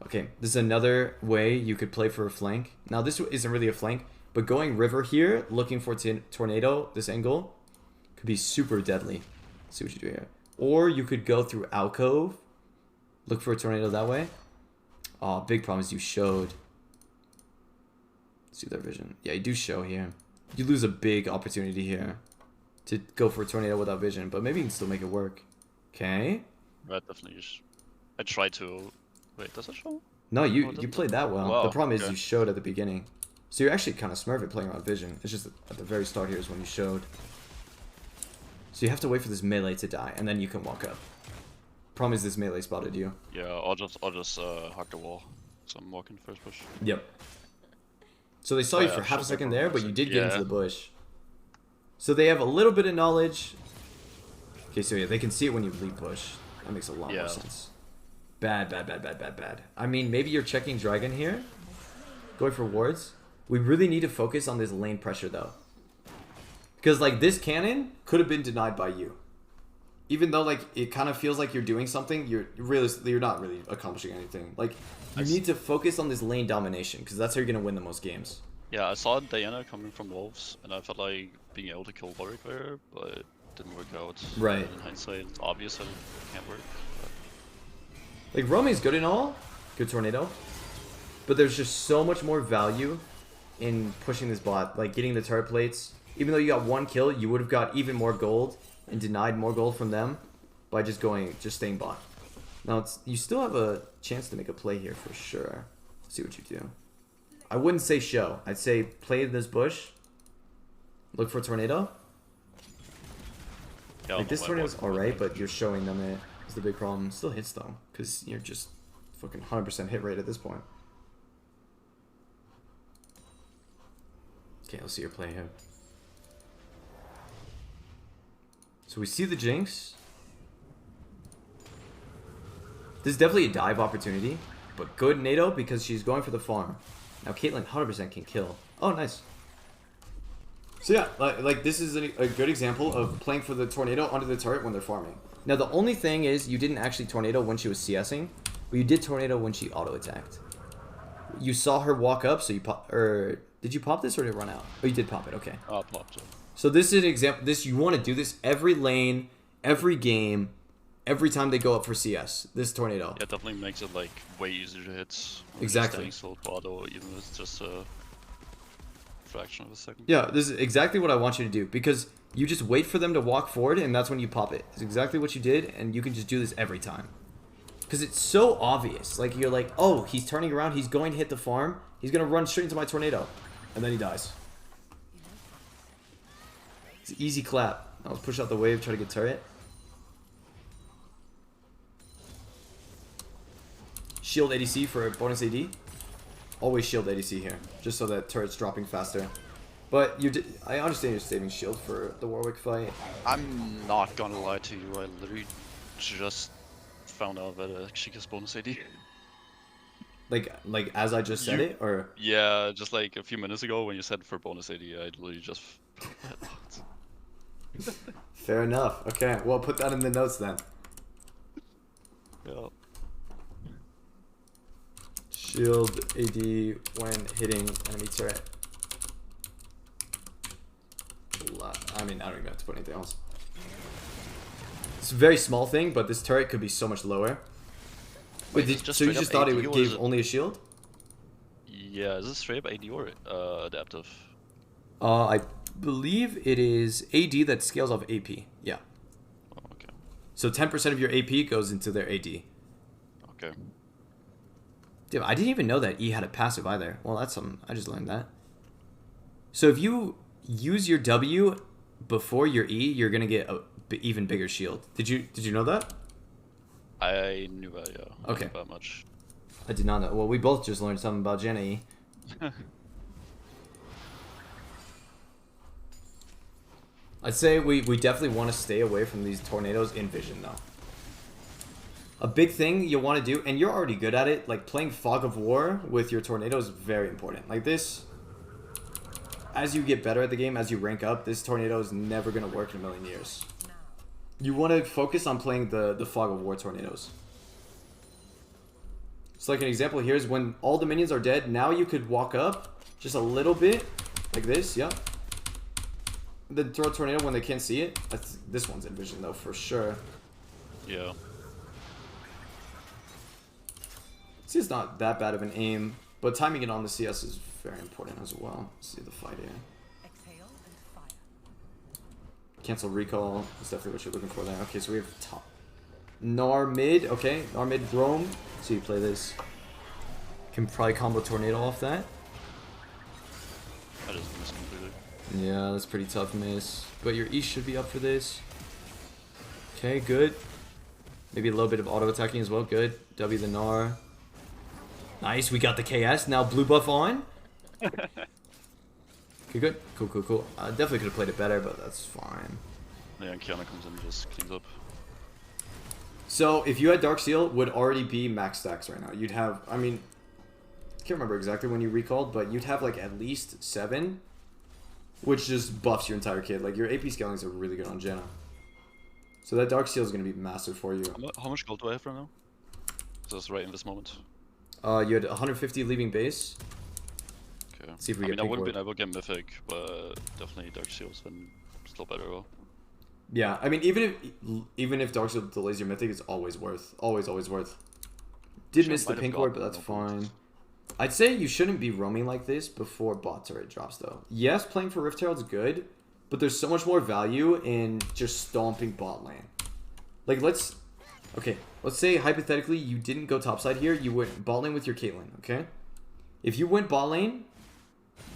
Okay, this is another way you could play for a flank. Now, this isn't really a flank, but going river here, looking for tornado, this angle, could be super deadly. Let's see what you do here. Or you could go through alcove, look for a tornado that way. Oh, big problem is you showed. See their vision. Yeah, you do show here. You lose a big opportunity here to go for a tornado without vision, but maybe you can still make it work. Okay. Right, definitely. I tried to. Wait, does it show? No, you played that well. Wow, the problem is okay. you showed at the beginning. So you're actually kind of smurf at playing around vision. It's just at the very start here is when you showed. So you have to wait for this melee to die, and then you can walk up. Problem is this melee spotted you. Yeah, I'll just hug the wall. So I'm walking first bush. Yep. So they saw you for half a second there, but you did get into the bush. So they have a little bit of knowledge. Okay, so yeah, they can see it when you leave bush. That makes a lot more sense. Bad. I mean, maybe you're checking Dragon here. Going for wards. We really need to focus on this lane pressure, though. Because, like, this cannon could have been denied by you. Even though, like, it kind of feels like you're doing something, you're not really accomplishing anything. Like, you need to focus on this lane domination, because that's how you're going to win the most games. Yeah, I saw Diana coming from Wolves, and I felt like being able to kill Warwick there, but it didn't work out. Right. In hindsight, it's obvious that it can't work. Like, roaming's good and all. Good tornado. But there's just so much more value in pushing this bot. Like, getting the turret plates. Even though you got one kill, you would have got even more gold and denied more gold from them by just staying bot. Now, you still have a chance to make a play here for sure. Let's see what you do. I wouldn't say show. I'd say play this bush. Look for tornado. Yeah, Like, this tornado's alright, but you're showing them it is the big problem. Still hits, though, because you're just fucking 100% hit rate at this point. Okay, let's see your play here. So we see the Jinx. This is definitely a dive opportunity, but good NATO because she's going for the farm. Now Caitlyn 100% can kill. Oh, nice. So yeah, like this is a good example of playing for the tornado under the turret when they're farming. Now the only thing is you didn't actually tornado when she was CSing, but you did tornado when she auto-attacked. You saw her walk up, so you pop, or did you pop this or did it run out? Oh, you did pop it, okay. Oh, popped it. So this is an example, you want to do this every lane, every game, every time they go up for CS, this tornado. Yeah, it definitely makes it like way easier to hit. Exactly. Still auto, even if it's just a fraction of a second. Yeah, this is exactly what I want you to do, because you just wait for them to walk forward and that's when you pop it. It's exactly what you did, and you can just do this every time. Because it's so obvious. Like, you're like, oh, he's turning around, he's going to hit the farm, he's going to run straight into my tornado. And then he dies. It's an easy clap. Now let's push out the wave, try to get turret. Shield ADC for bonus AD. Always shield ADC here, just so that turret's dropping faster. But I understand you're saving shield for the Warwick fight. I'm not gonna lie to you, I literally just found out that she gets bonus AD. Like as I just said it, or? Yeah, just like a few minutes ago when you said for bonus AD, I literally just found that out. Fair enough. Okay, well, put that in the notes then. Yeah. Shield AD when hitting enemy turret. I mean, I don't even have to put anything else. It's a very small thing, but this turret could be so much lower. Wait, so you just thought it would give only a shield? Yeah, is this straight up AD or adaptive? I believe it is AD that scales off AP. Yeah. Oh, okay. So 10% of your AP goes into their AD. Okay. Dude, I didn't even know that E had a passive either. Well, that's something. I just learned that. So if you use your W before your E, you're gonna get a even bigger shield. Did you know that? I knew that, yeah. Okay. Not that much. I did not know. Well, we both just learned something about Jenna E. I'd say we definitely want to stay away from these tornadoes in vision, though. A big thing you want to do, and you're already good at it, like playing Fog of War with your tornado is very important. Like this, as you get better at the game, as you rank up, this tornado is never going to work in a million years. You want to focus on playing the Fog of War tornadoes. So like an example here is when all the minions are dead, now you could walk up just a little bit, like this, yeah. Then throw a tornado when they can't see it. This one's in vision though, for sure. Yeah. See, it's not that bad of an aim, but timing it on the CS is very important as well. Let's see the fight here. Exhale and fire. Cancel recall. That's definitely what you're looking for there. Okay, so we have top. Gnar mid. Okay, Gnar mid Rome. So you play this. Can probably combo tornado off that. I just missed completely. Yeah, that's pretty tough miss. But your E should be up for this. Okay, good. Maybe a little bit of auto attacking as well. Good. W the Gnar. Nice, we got the KS. Now blue buff on. Okay, good. Cool, cool, cool. Definitely could have played it better, but that's fine. Yeah, and Kiana comes in and just cleans up. So, if you had Dark Seal, would already be max stacks right now. You'd have, I mean, I can't remember exactly when you recalled, but you'd have like at least 7, which just buffs your entire kit. Like, your AP scalings are really good on Jenna. So that Dark Seal is going to be massive for you. How much gold do I have right now? Just right in this moment. You had 150 leaving base. Okay. Let's see if we I get mean, I wouldn't pink be able to get Mythic, but definitely Dark Seal's been still better though. Yeah, I mean, even if Dark Seal delays your Mythic, it's always worth. Always worth. Did miss the pink ward, but that's fine. I'd say you shouldn't be roaming like this before bot turret drops, though. Yes, playing for Rift Herald's good, but there's so much more value in just stomping bot lane. Like, let's say hypothetically you didn't go topside here, you went bot lane with your Caitlyn, okay? If you went bot lane,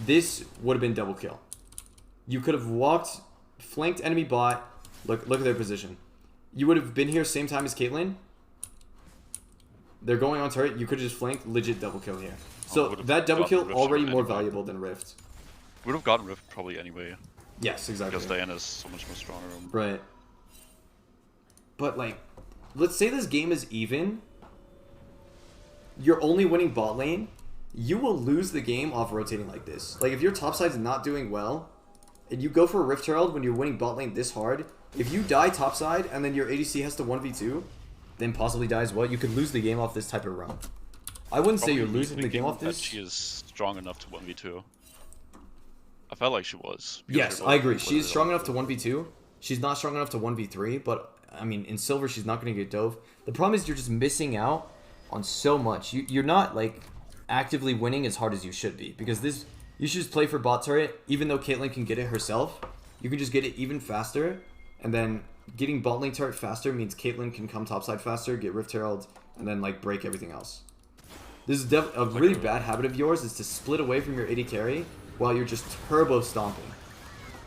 this would have been double kill. You could have walked, flanked enemy bot. Look at their position. You would have been here same time as Caitlyn. They're going on turret. You could have just flanked, legit double kill here. So that double kill already more valuable than Rift. Would have gotten Rift probably anyway. Yes, exactly. Because Diana's so much more stronger. Right. But like, let's say this game is even. You're only winning bot lane. You will lose the game off rotating like this. Like if your top side's not doing well, and you go for a Rift Herald when you're winning bot lane this hard, if you die top side and then your ADC has to 1v2, then possibly die as well, you could lose the game off this type of run. I wouldn't say you're losing the game off this. She is strong enough to 1v2. I felt like she was. Yes, I agree. She's strong enough to 1v2. She's not strong enough to 1v3, but I mean, in silver, she's not going to get dove. The problem is you're just missing out on so much. You're not like actively winning as hard as you should be, because this you should just play for bot turret. Even though Caitlyn can get it herself, you can just get it even faster, and then getting bot lane turret faster means Caitlyn can come topside faster, get Rift Herald, and then like break everything else. This is a really bad habit of yours, is to split away from your AD carry while you're just turbo stomping.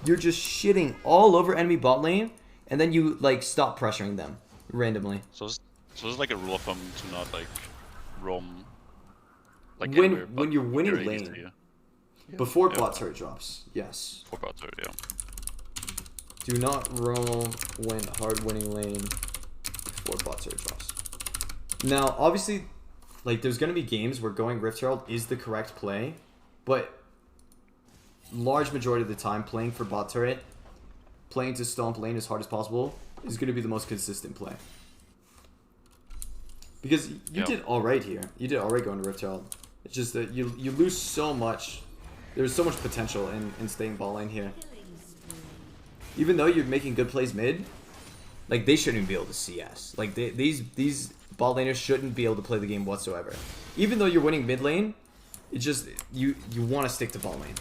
You're just shitting all over enemy bot lane, and then you like stop pressuring them randomly. So it's like a rule of thumb to not like roam. Like when you're winning lane, before bot turret drops. Yes. Before bot turret, yeah. Do not roam when hard winning lane before bot turret drops. Now, obviously, like there's gonna be games where going Rift Herald is the correct play, but large majority of the time playing for bot turret, playing to stomp lane as hard as possible is gonna be the most consistent play. Because you did alright here. You did alright going to Rift Herald. It's just that you lose so much. There's so much potential in staying bot lane here. Even though you're making good plays mid, like they shouldn't be able to CS. Like these bot laners shouldn't be able to play the game whatsoever. Even though you're winning mid lane, it's just you want to stick to bot lane.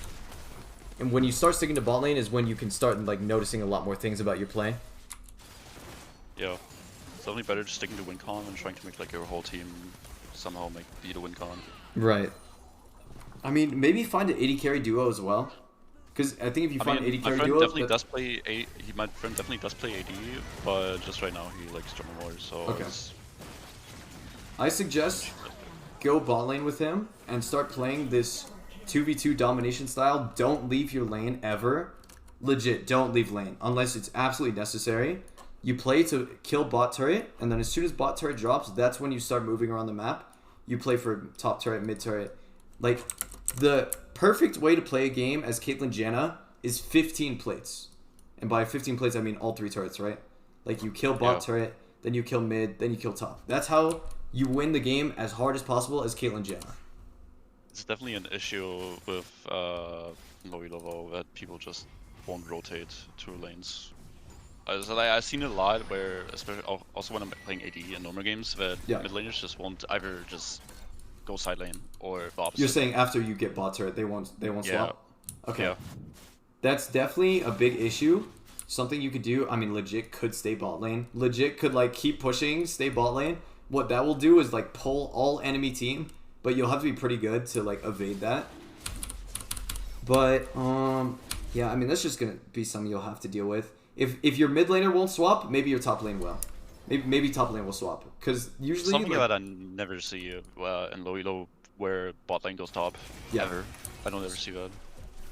And when you start sticking to bot lane is when you can start like noticing a lot more things about your play. Yeah. It's definitely better just sticking to win con and trying to make like your whole team somehow be the win con. Right. I mean, maybe find an AD carry duo as well. Because I think if you find AD carry duo, my friend definitely does play AD, but just right now he likes stronger more. So okay. I suggest go bot lane with him and start playing this 2v2 domination style. Don't leave your lane ever. Legit, don't leave lane unless it's absolutely necessary. You play to kill bot turret, and then as soon as bot turret drops, that's when you start moving around the map. You play for top turret, mid turret. Like, the perfect way to play a game as Caitlyn Janna is 15 plates. And by 15 plates, I mean all 3 turrets, right? Like, you kill bot turret, then you kill mid, then you kill top. That's how you win the game as hard as possible as Caitlyn Janna. It's definitely an issue with Low Elo that people just won't rotate two lanes. So like, I've seen it a lot where, especially also when I'm playing AD in normal games, that mid laners just won't either just go side lane or the opposite. You're saying after you get bot turret, they won't swap? Okay. Yeah. That's definitely a big issue. Something you could do, I mean, legit could stay bot lane. Legit could like keep pushing, stay bot lane. What that will do is like pull all enemy team, but you'll have to be pretty good to like evade that. But yeah, I mean that's just gonna be something you'll have to deal with. If your mid laner won't swap, maybe your top lane will. Maybe top lane will swap, because usually something like, that I never see in low elo where bot lane goes top. Ever. I don't ever see that.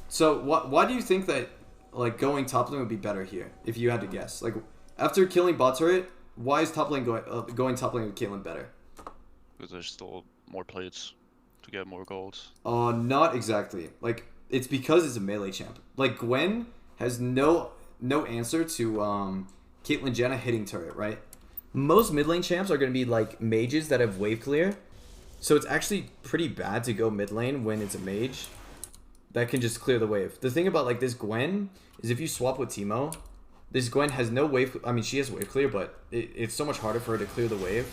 So why do you think that like going top lane would be better here? If you had to guess, like after killing bot turret, why is top lane going top lane with Caitlyn better? Because there's still more plates to get more gold. Not exactly. Like it's because it's a melee champ. Like Gwen has no answer to Caitlyn Janna hitting turret, right? Most mid lane champs are going to be like mages that have wave clear. So it's actually pretty bad to go mid lane when it's a mage that can just clear the wave. The thing about like this Gwen is if you swap with Teemo, this Gwen has no wave. I mean, she has wave clear, but it's so much harder for her to clear the wave.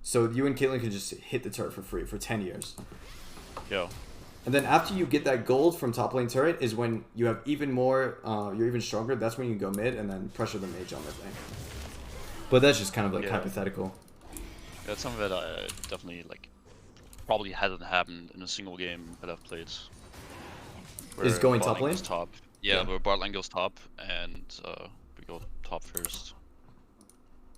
So you and Caitlyn can just hit the turret for free for 10 years. Yeah. And then after you get that gold from top lane turret is when you have even more, you're even stronger. That's when you go mid and then pressure the mage on mid lane. But that's just kind of like hypothetical. Yeah, some of it I definitely like probably hasn't happened in a single game that I've played. Is Where going bot top lane lane? goes top. Yeah, Yeah. where bot lane goes top, and we go top first.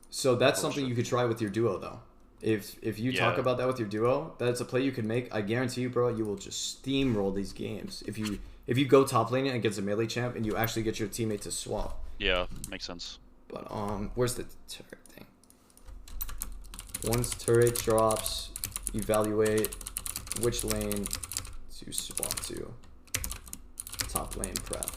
So that's Approach something it. you could try with your duo though. If you talk Yeah. about that with your duo, that's a play you can make. I guarantee you, bro, you will just steamroll these games. If you go top lane against a melee champ and you actually get your teammate to swap. Yeah, makes sense. But where's the turret thing? Once turret drops, evaluate which lane to swap to. Top lane prep.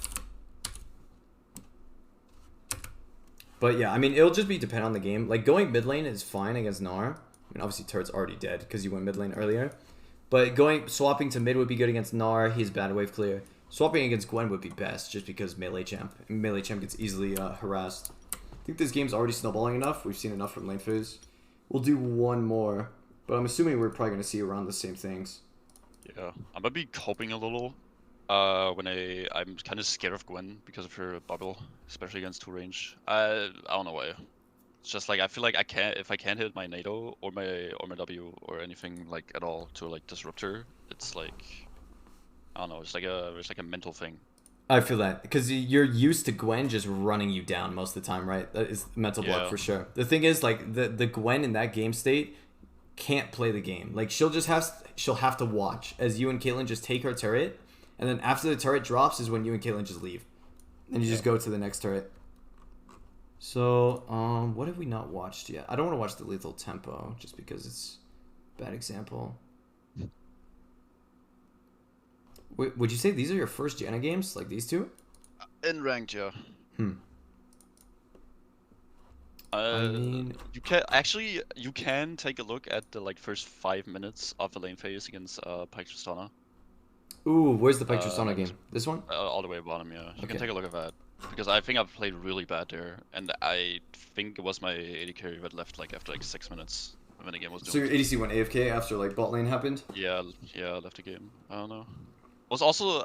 But yeah, I mean, it'll just be depend on the game. Like, going mid lane is fine against Gnar. I mean, obviously, turret's already dead because you went mid lane earlier. But swapping to mid would be good against Gnar. He's bad wave clear. Swapping against Gwen would be best just because melee champ. Melee champ gets easily harassed. I think this game's already snowballing enough. We've seen enough from lane phase. We'll do one more. But I'm assuming we're probably going to see around the same things. Yeah, I'm gonna be coping a little. When I'm kind of scared of Gwen because of her bubble, especially against 2 range. I don't know why. It's just like I feel like if I can't hit my NATO or my W or anything like at all to like disrupt her, it's like I don't know. It's like a mental thing. I feel that because you're used to Gwen just running you down most of the time, right? That is mental block Yeah. for sure. The thing is, like the Gwen in that game state can't play the game. Like she'll have to watch as you and Caitlyn just take her turret, and then after the turret drops is when you and Caitlyn just leave, and you just go to the next turret. So what have we not watched yet? I don't want to watch the lethal tempo just because it's a bad example. Would you say these are your first Janna games, like these two? In ranked, yeah. I mean, you can take a look at the like first 5 minutes of the lane phase against Pike Tristana. ooh, where's the Pike Tristana game? This one? All the way bottom, yeah. You can Okay. take a look at that. Because I think I've played really bad there, and I think it was my AD carry that left like after like 6 minutes when the game was So your doomed. ADC went AFK after like bot lane happened? Yeah, I left the game. I don't know. Was also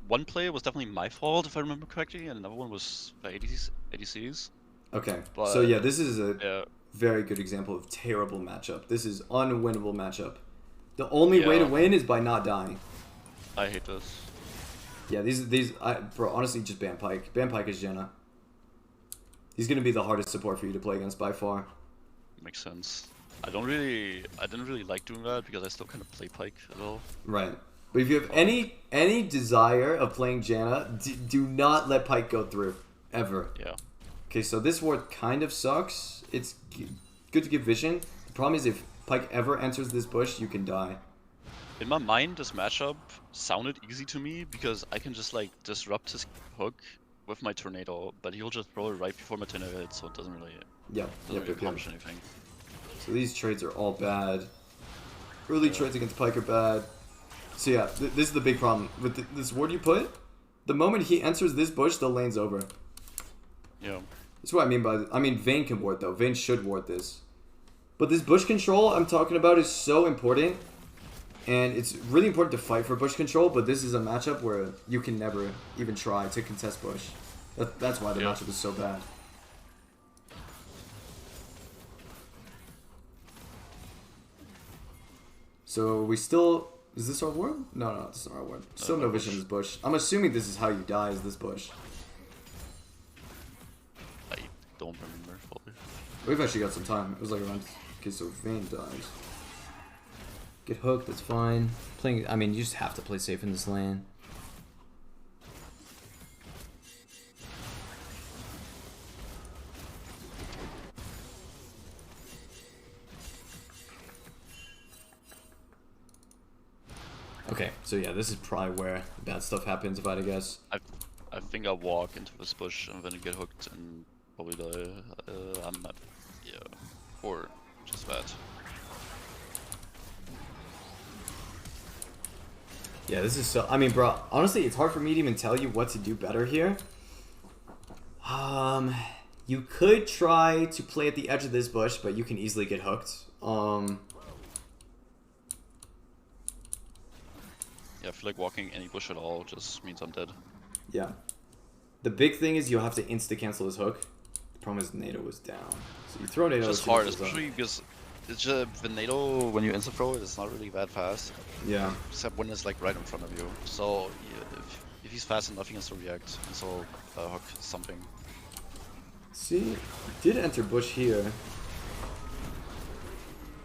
one play was definitely my fault if I remember correctly, and another one was the ADCs. Okay. But So yeah, this is a yeah, very good example of terrible matchup. This is unwinnable matchup. The only way to Yeah. win is by not dying. I hate this. Yeah, bro, honestly, just ban Pike. Ban Pike is Janna. He's gonna be the hardest support for you to play against by far. Makes sense. I didn't really like doing that because I still kind of play Pike as well. Right. But if you have any desire of playing Janna, do not let Pike go through. Ever. Yeah. Okay, so this ward kind of sucks. It's good to give vision. The problem is if Pike ever enters this bush, you can die. In my mind, this matchup sounded easy to me because I can just like disrupt his hook with my tornado, but he'll just throw it right before my tornado hits, so it doesn't really Yep. accomplish anything. So these trades are all bad. Early trades against Pike are bad. So yeah, this is the big problem. With this ward you put, the moment he enters this bush, the lane's over. Yeah. That's what I mean by... I mean, Vayne can ward, though. Vayne should ward this. But this bush control I'm talking about is so important. And it's really important to fight for bush control, but this is a matchup where you can never even try to contest bush. That's why the Yeah. matchup is so bad. So we still... Is this our ward? No, this is not our ward. Still no vision in this bush. I'm assuming this is how you die, is this bush. I don't remember fully. We've actually got some time. It was like around... Okay, so Vayne dies. Get hooked, that's fine. Playing... I mean, you just have to play safe in this lane. Okay, so yeah, this is probably where bad stuff happens, if I had to guess. I think I'll walk into this bush and then get hooked and probably die. I'm not... Yeah. Or just that. Yeah, this is so... I mean, bro, honestly, it's hard for me to even tell you what to do better here. You could try to play at the edge of this bush, but you can easily get hooked. Yeah, I feel like walking any bush at all just means I'm dead. Yeah. The big thing is you'll have to insta-cancel his hook. The problem is NATO was down. So you throw NATO... It's just hard, especially because It's just Veneto, when you instant throw it, it's not really that fast. Yeah. Except when it's like right in front of you. So yeah, if he's fast enough, he has to react. And so hook something. See, he did enter bush here.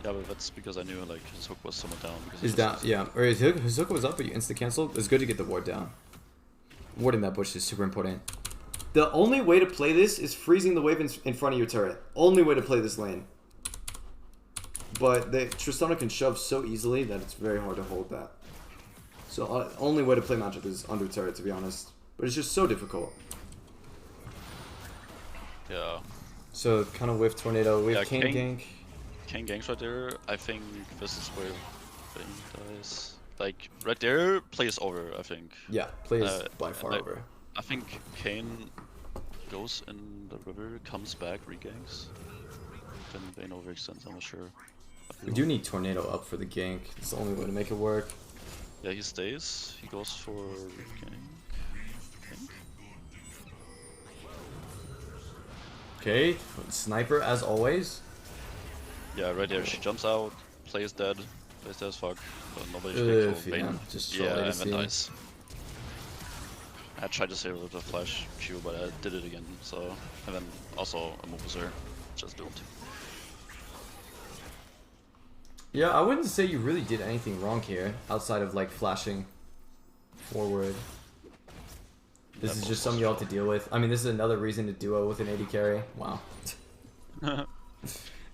Yeah, but that's because I knew like his hook was somewhat down. Because He's down, yeah. Or his hook was up, but you insta cancel. It's good to get the ward down. Warding that bush is super important. The only way to play this is freezing the wave in front of your turret. Only way to play this lane. But Tristana can shove so easily that it's very hard to hold that. So only way to play matchup is under turret, to be honest. But it's just so difficult. Yeah. So kind of whiff tornado. We have Kane gank. Kane ganks right there. I think this is where Vayne dies. Like right there, play is over. I think. Yeah, play is by far over. I think Kane goes in the river, comes back, reganks. Then Vayne overextends. I'm not sure. We do need tornado up for the gank. It's the only way to make it work. Yeah, he stays. He goes for regank. Okay, sniper as always. Yeah, right there. She jumps out. Play is dead. Plays dead as fuck. But nobody should kill Vayne. Yeah, just yeah, and then dies. I tried to save it with a flash Q, but I did it again. So, and then also a move was there. Just don't. Yeah, I wouldn't say you really did anything wrong here, outside of like flashing forward. This is just something you'll have to deal with. I mean, this is another reason to duo with an AD carry. Wow.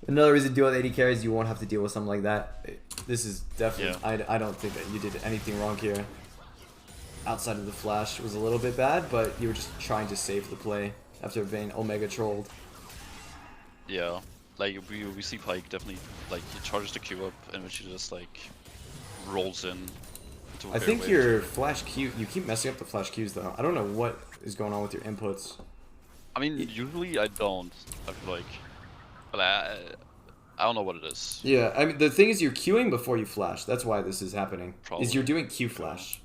Another reason to duo with AD carries, you won't have to deal with something like that. This is definitely... Yeah. I don't think that you did anything wrong here. Outside of the flash was a little bit bad, but you were just trying to save the play after Vayne Omega trolled. Yeah. Like, we see Pyke definitely, like, he charges the Q up, and then she just, like, rolls in. I think your flash Q, you keep messing up the flash Qs though. I don't know what is going on with your inputs. I mean, usually I don't, I feel like. But I don't know what it is. Yeah, I mean, the thing is you're queuing before you flash. That's why this is happening. Probably. Is you're doing Q flash.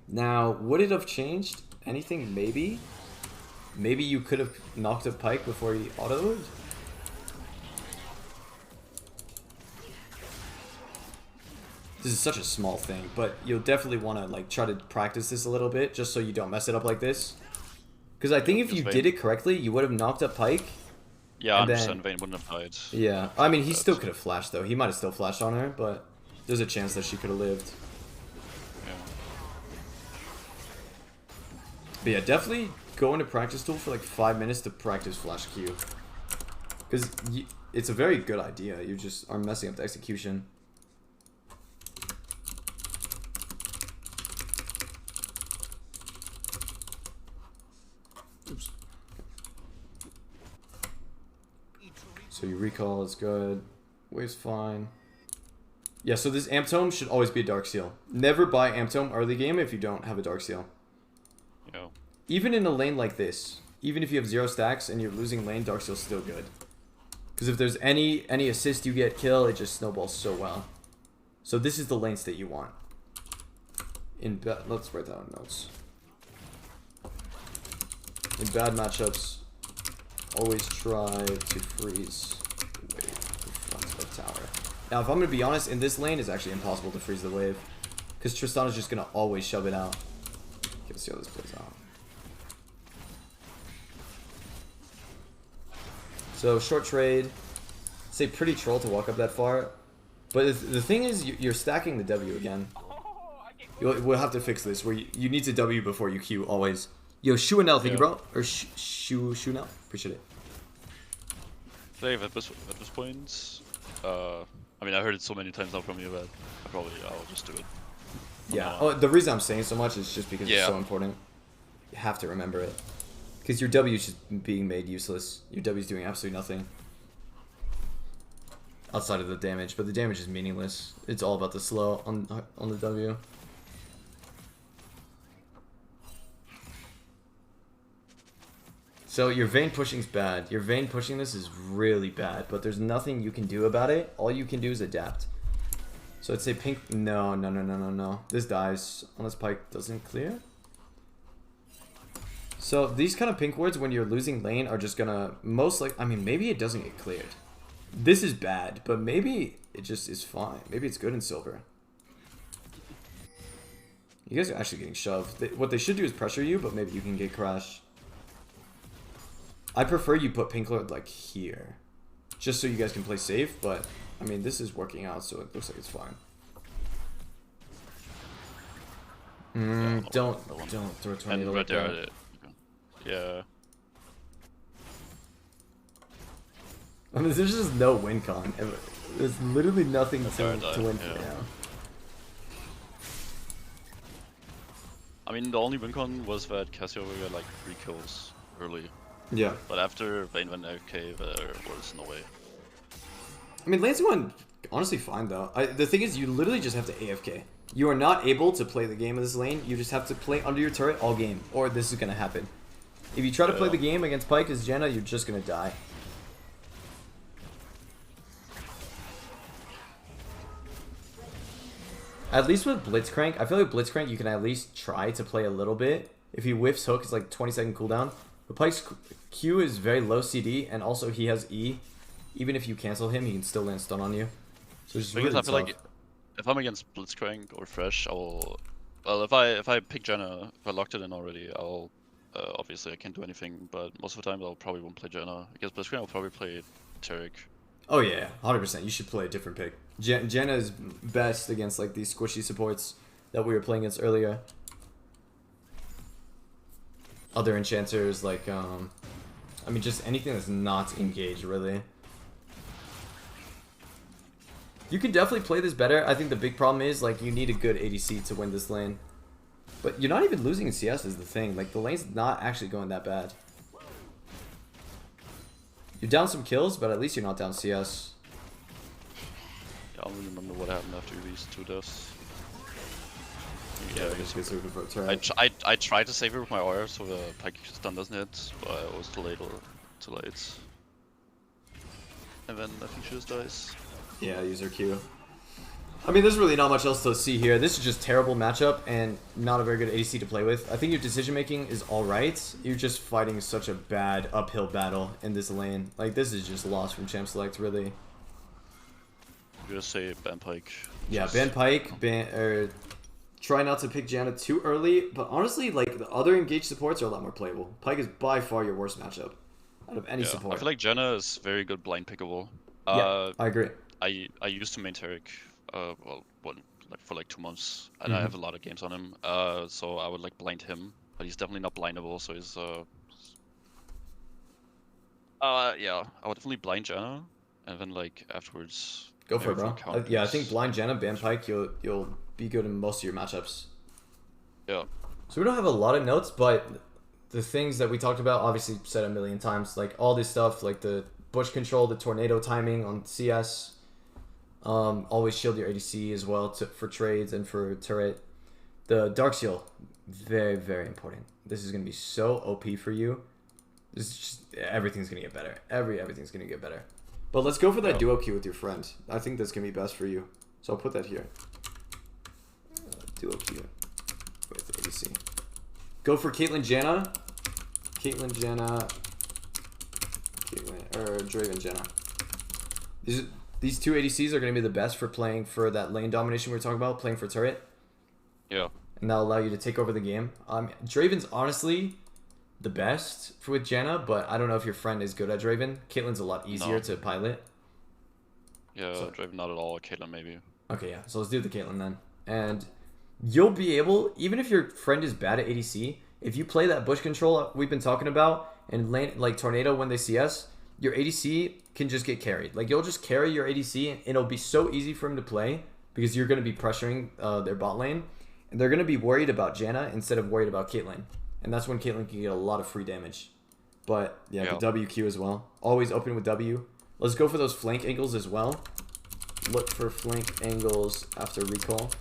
Now, would it have changed anything? Maybe? Maybe you could have knocked a Pyke before he autoed? This is such a small thing, but you'll definitely want to like try to practice this a little bit just so you don't mess it up like this. Because I think if you did it correctly, you would have knocked up Pyke. Yeah, I understand Vayne wouldn't have died. Yeah, I mean, he still could have flashed though. He might have still flashed on her, but there's a chance that she could have lived. Yeah. But yeah, definitely go into practice tool for like 5 minutes to practice flash Q. Because it's a very good idea. You just are messing up the execution. Oops. So your recall is good. Wave's fine. Yeah, so this Amp Tome should always be a Dark Seal. Never buy Amp Tome early game if you don't have a Dark Seal. Yeah. Even in a lane like this, even if you have 0 stacks and you're losing lane, Dark Seal's still good. Because if there's any assist you get kill, it just snowballs so well. So this is the lane state you want. Let's write down notes. In bad matchups, always try to freeze the wave in front of the tower. Now, if I'm going to be honest, in this lane, it's actually impossible to freeze the wave. Because Tristana's just going to always shove it out. Okay, let's see how this plays out. So, short trade. Say pretty troll to walk up that far. But the thing is, you're stacking the W again. We'll have to fix this, where you need to W before you Q, always. Yo, Shuanel, thank you, bro. Or Shuanel. Appreciate it. Dave, at this point, I mean, I heard it so many times now from you that I'll just do it. Yeah. Oh, the reason I'm saying so much is just because it's so important. You have to remember it. Because your W is just being made useless. Your W is doing absolutely nothing. Outside of the damage, but the damage is meaningless. It's all about the slow on the W. So your Vayne pushing's bad. Your Vayne pushing this is really bad, but there's nothing you can do about it. All you can do is adapt. So I'd say pink. No. This dies unless Pyke doesn't clear. So these kind of pink wards, when you're losing lane, are just gonna I mean, maybe it doesn't get cleared. This is bad, but maybe it just is fine. Maybe it's good in silver. You guys are actually getting shoved. What they should do is pressure you, but maybe you can get crash. I prefer you put pink lord like here, just so you guys can play safe. But I mean, this is working out, so it looks like it's fine. Don't throw tornado And like right that. there, yeah. I mean, there's just no win con. There's literally nothing to win for now. I mean, the only win con was that Casio got like 3 kills early. Yeah. But after Vayne went AFK, there was no way. I mean, Lancing went honestly fine though. The thing is, you literally just have to AFK. You are not able to play the game in this lane. You just have to play under your turret all game, or this is gonna happen. If you try to play the game against Pyke as Jenna, you're just gonna die. At least with Blitzcrank, I feel like Blitzcrank you can at least try to play a little bit. If he whiffs hook, it's like 20-second cooldown. But Pyke's Q is very low CD, and also he has E. Even if you cancel him, he can still land stun on you. So it's really I feel tough. like if I'm against Blitzcrank or Fresh, I'll... Well, if I pick Janna, if I locked it in already, I'll... obviously I can't do anything, but most of the time I'll probably won't play Janna. Against Blitzcrank, I'll probably play Taric. Oh yeah, 100%. You should play a different pick. Jenna is best against like these squishy supports that we were playing against earlier. Other enchanters like I mean just anything that's not engaged really. You can definitely play this better. I think the big problem is like you need a good ADC to win this lane. But you're not even losing in CS is the thing. Like the lane's not actually going that bad. You're down some kills, but at least you're not down CS. Yeah, I don't remember what happened after these 2 deaths. Yeah, I guess you're looking for a turret. I tried to save it with my aura so the Pyke stun doesn't hit, but it was too late. And then I think she just dies. Yeah, user Q. I mean, there's really not much else to see here. This is just terrible matchup and not a very good ADC to play with. I think your decision making is alright. You're just fighting such a bad uphill battle in this lane. Like, this is just lost from Champ Select, really. I'm gonna say ban Pyke. Yeah, ban Pyke, try not to pick Janna too early, but honestly, like, the other engaged supports are a lot more playable. Pyke is by far your worst matchup out of any support. I feel like Janna is very good blind pickable. Yeah, I agree. I used to main Taric, for like 2 months, and I have a lot of games on him. So I would like blind him, but he's definitely not blindable. So he's yeah, I would definitely blind Janna, and then like afterwards. Go for it, bro. Yeah, I think blind Janna, ban Pyke, you'll be good in most of your matchups. Yeah. So we don't have a lot of notes, but the things that we talked about, obviously said a million times, like all this stuff, like the bush control, the tornado timing on CS. Always shield your ADC as well for trades and for turret. The Dark Seal, very, very important. This is going to be so OP for you. This is just, everything's going to get better. Everything's going to get better. But let's go for that duo queue with your friend. I think that's going to be best for you. So I'll put that here. Duo queue with ADC. Go for Caitlyn Janna. Or Draven Janna. These two ADCs are going to be the best for playing for that lane domination we were talking about, playing for turret. Yeah. And that'll allow you to take over the game. Draven's honestly the best with Janna, but I don't know if your friend is good at Draven. Caitlyn's a lot easier to pilot. Yeah, so, Draven not at all. Caitlyn maybe. Okay, yeah. So let's do the Caitlyn then. And you'll be able, even if your friend is bad at ADC, if you play that bush control we've been talking about and lane like Tornado when they CS, your ADC can just get carried. Like, you'll just carry your ADC, and it'll be so easy for him to play because you're going to be pressuring their bot lane, and they're going to be worried about Janna instead of worried about Caitlyn. And that's when Caitlyn can get a lot of free damage. But, yeah, the WQ as well. Always open with W. Let's go for those flank angles as well. Look for flank angles after recall.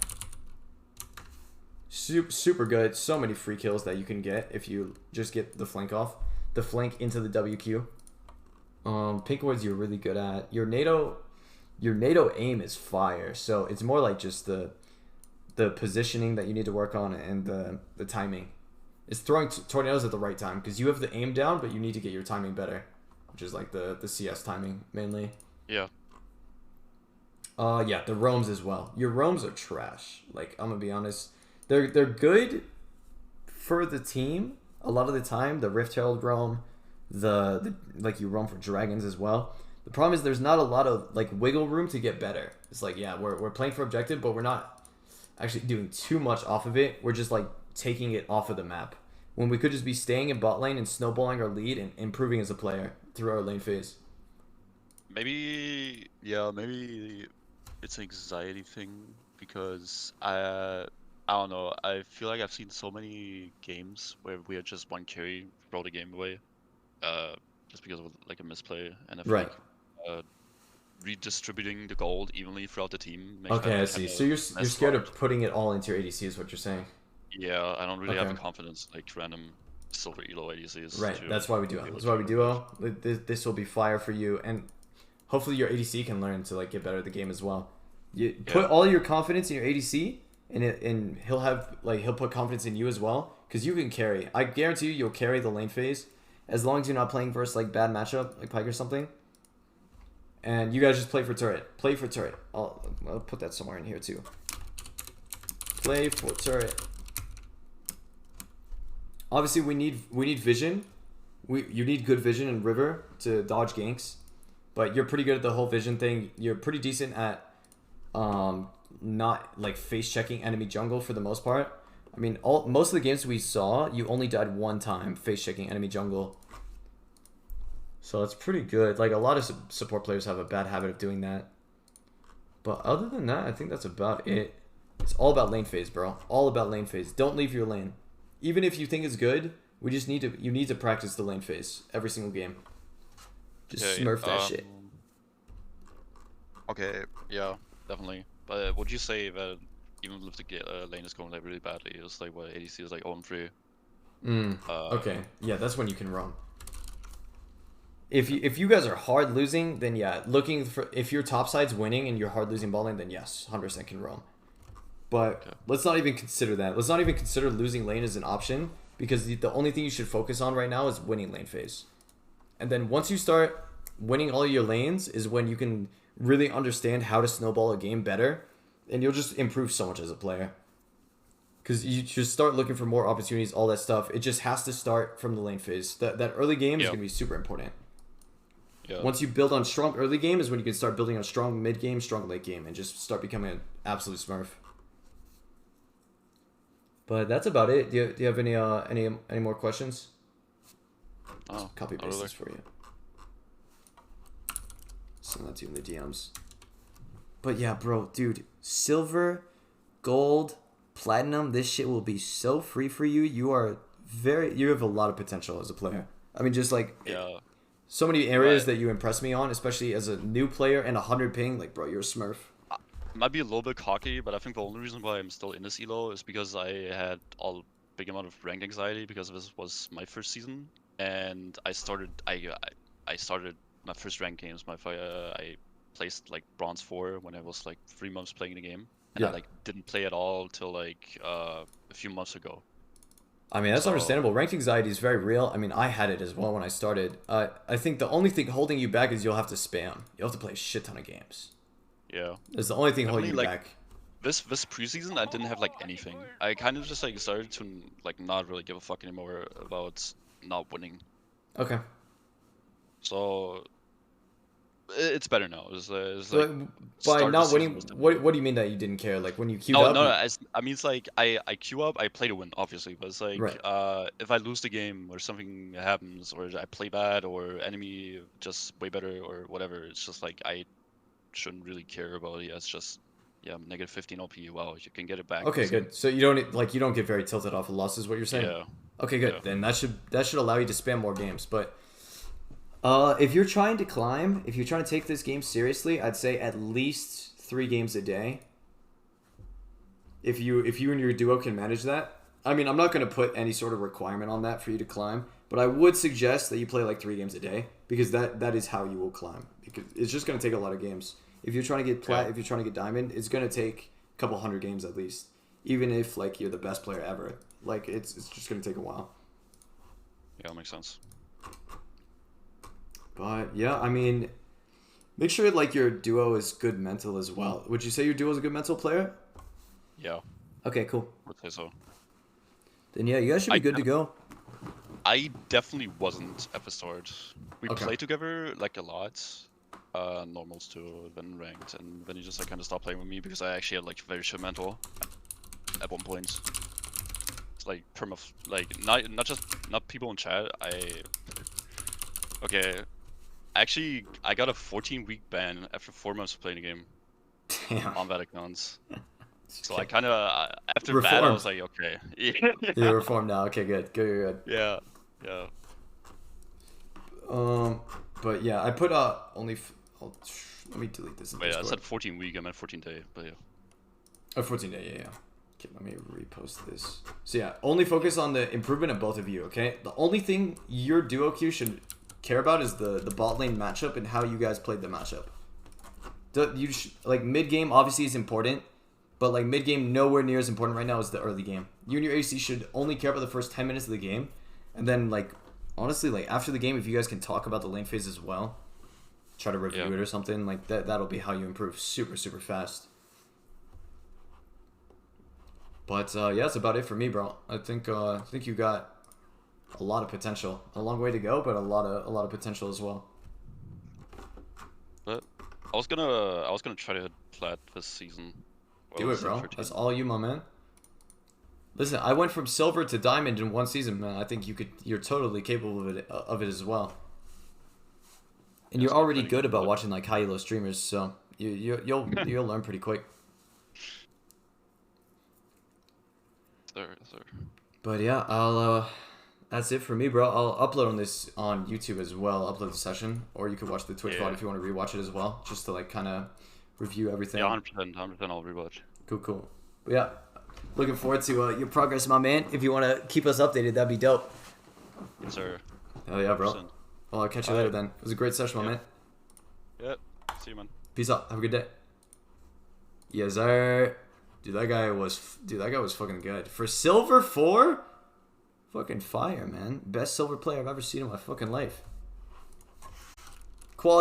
Super good. So many free kills that you can get if you just get the flank off. The flank into the WQ. Pink wards you're really good at. Your NATO aim is fire, so it's more like just the positioning that you need to work on and the timing. It's throwing tornadoes at the right time because you have the aim down, but you need to get your timing better, which is like the CS timing mainly. Yeah. Yeah, the roams as well. Your roams are trash. Like, I'm gonna be honest. They're good for the team a lot of the time. The Rift Herald roam, the like you roam for dragons as well. The problem is there's not a lot of like wiggle room to get better. It's like, yeah, we're playing for objective, but we're not actually doing too much off of it. We're just like taking it off of the map when we could just be staying in bot lane and snowballing our lead and improving as a player through our lane phase. Maybe it's an anxiety thing because I don't know. I feel like I've seen so many games where we are just one carry throw the game away, uh, just because of like a misplay, and I feel Right. like redistributing the gold evenly throughout the team makes Okay, I that see. kind So of you're less scared hard. of putting it all into your ADC is what you're saying. Yeah, I don't really have Okay. the confidence like random silver elo ADCs Right. to That's why we do be it. able That's to why we do duo. This will be fire for you, and hopefully your ADC can learn to like get better at the game as well. You put Yeah. all your confidence in your ADC, and he'll put confidence in you as well because you can carry. I guarantee you'll carry the lane phase as long as you're not playing versus like bad matchup like Pike or something. And you guys just play for turret. Play for turret. I'll put that somewhere in here too. Play for turret. Obviously, we need vision. You need good vision and river to dodge ganks, but you're pretty good at the whole vision thing. You're pretty decent at not like face checking enemy jungle for the most part. I mean, most of the games we saw, you only died one time face checking enemy jungle. So it's pretty good. Like a lot of support players have a bad habit of doing that. But other than that, I think that's about it. It's all about lane phase, bro. All about lane phase. Don't leave your lane. Even if you think it's good, you need to practice the lane phase every single game. Just Okay, smurf that shit. Okay, yeah, definitely. But would you say that even if the lane is going like really badly, it's like what ADC is like 0-3? Okay. Yeah, that's when you can roam. If you guys are hard losing, then yeah, if your top side's winning and you're hard losing ball lane, then yes, 100% can roam. But Okay. let's not even consider that. Let's not even consider losing lane as an option because the only thing you should focus on right now is winning lane phase. And then once you start winning all your lanes is when you can really understand how to snowball a game better, and you'll just improve so much as a player. Because you just start looking for more opportunities, all that stuff. It just has to start from the lane phase. That early game is Yeah. going to be super important. Yeah. Once you build on strong early game is when you can start building on strong mid game, strong late game, and just start becoming an absolute smurf. But that's about it. Do you have any more questions? Oh, Copy not paste really. this for you. Send that to you in the DMs. But yeah, bro, dude, silver, gold, platinum, this shit will be so free for you. You have a lot of potential as a player. I mean, just like Yeah. so many areas Right. that you impress me on, especially as a new player and 100 ping. Like, bro, you're a smurf. Might be a little bit cocky, but I think the only reason why I'm still in this elo is because I had a big amount of rank anxiety because this was my first season, and I started my first rank games. I placed like bronze 4 when I was like 3 months playing the game, and I Yeah. like didn't play at all till like a few months ago. I mean, that's So understandable. Ranked anxiety is very real. I mean, I had it as well when I started. I think the only thing holding you back is you'll have to spam. You'll have to play a shit ton of games. yeah, That's the only thing holding definitely you like back. this preseason I didn't have like anything. I kind of just like started to like not really give a fuck anymore about not winning. Okay. So it's better now. It's So, like by start of the not season winning, was definitely what do you mean that you didn't care? Like when you queued no up, no. I mean it's like I queue up, I play to win, obviously, but it's like right? if I lose the game or something happens or I play bad or enemy just way better or whatever, it's just like I shouldn't really care about it. It's just yeah, negative 15 OP. Wow, you can get it back Okay, easy. good. So you don't get very tilted off of losses. What you're saying? Yeah, Okay, good. yeah, Then that should allow you to spam more games. But if you're trying to climb, if you're trying to take this game seriously, I'd say at least 3 games a day. If you and your duo can manage that, I mean, I'm not going to put any sort of requirement on that for you to climb, but I would suggest that you play like 3 games a day because that is how you will climb. Because it's just going to take a lot of games. If you're trying to get yeah, if you're trying to get diamond, it's going to take a couple hundred games at least. Even if like you're the best player ever, like it's just going to take a while. yeah. Makes sense. But yeah, I mean, Make sure like your duo is good mental as well. Would you say your duo is a good mental player? Yeah, Okay, cool. I would say so. Then yeah, you guys should be good to go. I definitely wasn't at the start. We Okay. played together like a lot, normals too, then ranked, and then he just like kind of stopped playing with me because I actually had like very shit mental at one point. It's like like not people in chat. Actually I got a 14-week ban after 4 months of playing the game Damn. on that account. So I kind of after that I Reformed. was like, okay, You're reformed now. Okay, good. Good. yeah, yeah. But yeah, I put only. Let me delete this. In Wait, I Discord. said 14 week. I meant 14 day, but yeah. Oh, 14 day, yeah. Okay, let me repost this. So yeah, only focus on the improvement of both of you, okay? The only thing your duo queue should care about is the bot lane matchup and how you guys played the matchup. Like mid game obviously is important, but like mid game nowhere near as important right now as the early game. You and your AC should only care about the first 10 minutes of the game, and then like honestly like after the game if you guys can talk about the lane phase as well, try to review it or something like that'll be how you improve super fast. But yeah, that's about it for me, bro. I think you got a lot of potential. A long way to go, but a lot of potential as well. But I was gonna try to hit plat this season. Do it, bro. That's all you, my man. Listen, I went from silver to diamond in one season, man. I think you're totally capable of it as well. And you're already good about watching like high elo streamers, so you'll learn pretty quick. Sir. But yeah, that's it for me, bro. I'll upload on this on YouTube as well. Upload the session, or you could watch the Twitch VOD if you want to rewatch it as well, just to like kind of review everything. Yeah, 100%. I'll rewatch. Cool. But yeah, looking forward to your progress, my man. If you want to keep us updated, that'd be dope. Yes, sir. Hell yeah, bro. Well, I'll catch you later then. It was a great session, my man. Yep. See you, man. Peace out. Have a good day. Yes, sir. Dude, that guy was fucking good. For silver 4? Fucking fire, man. Best silver player I've ever seen in my fucking life. Quality.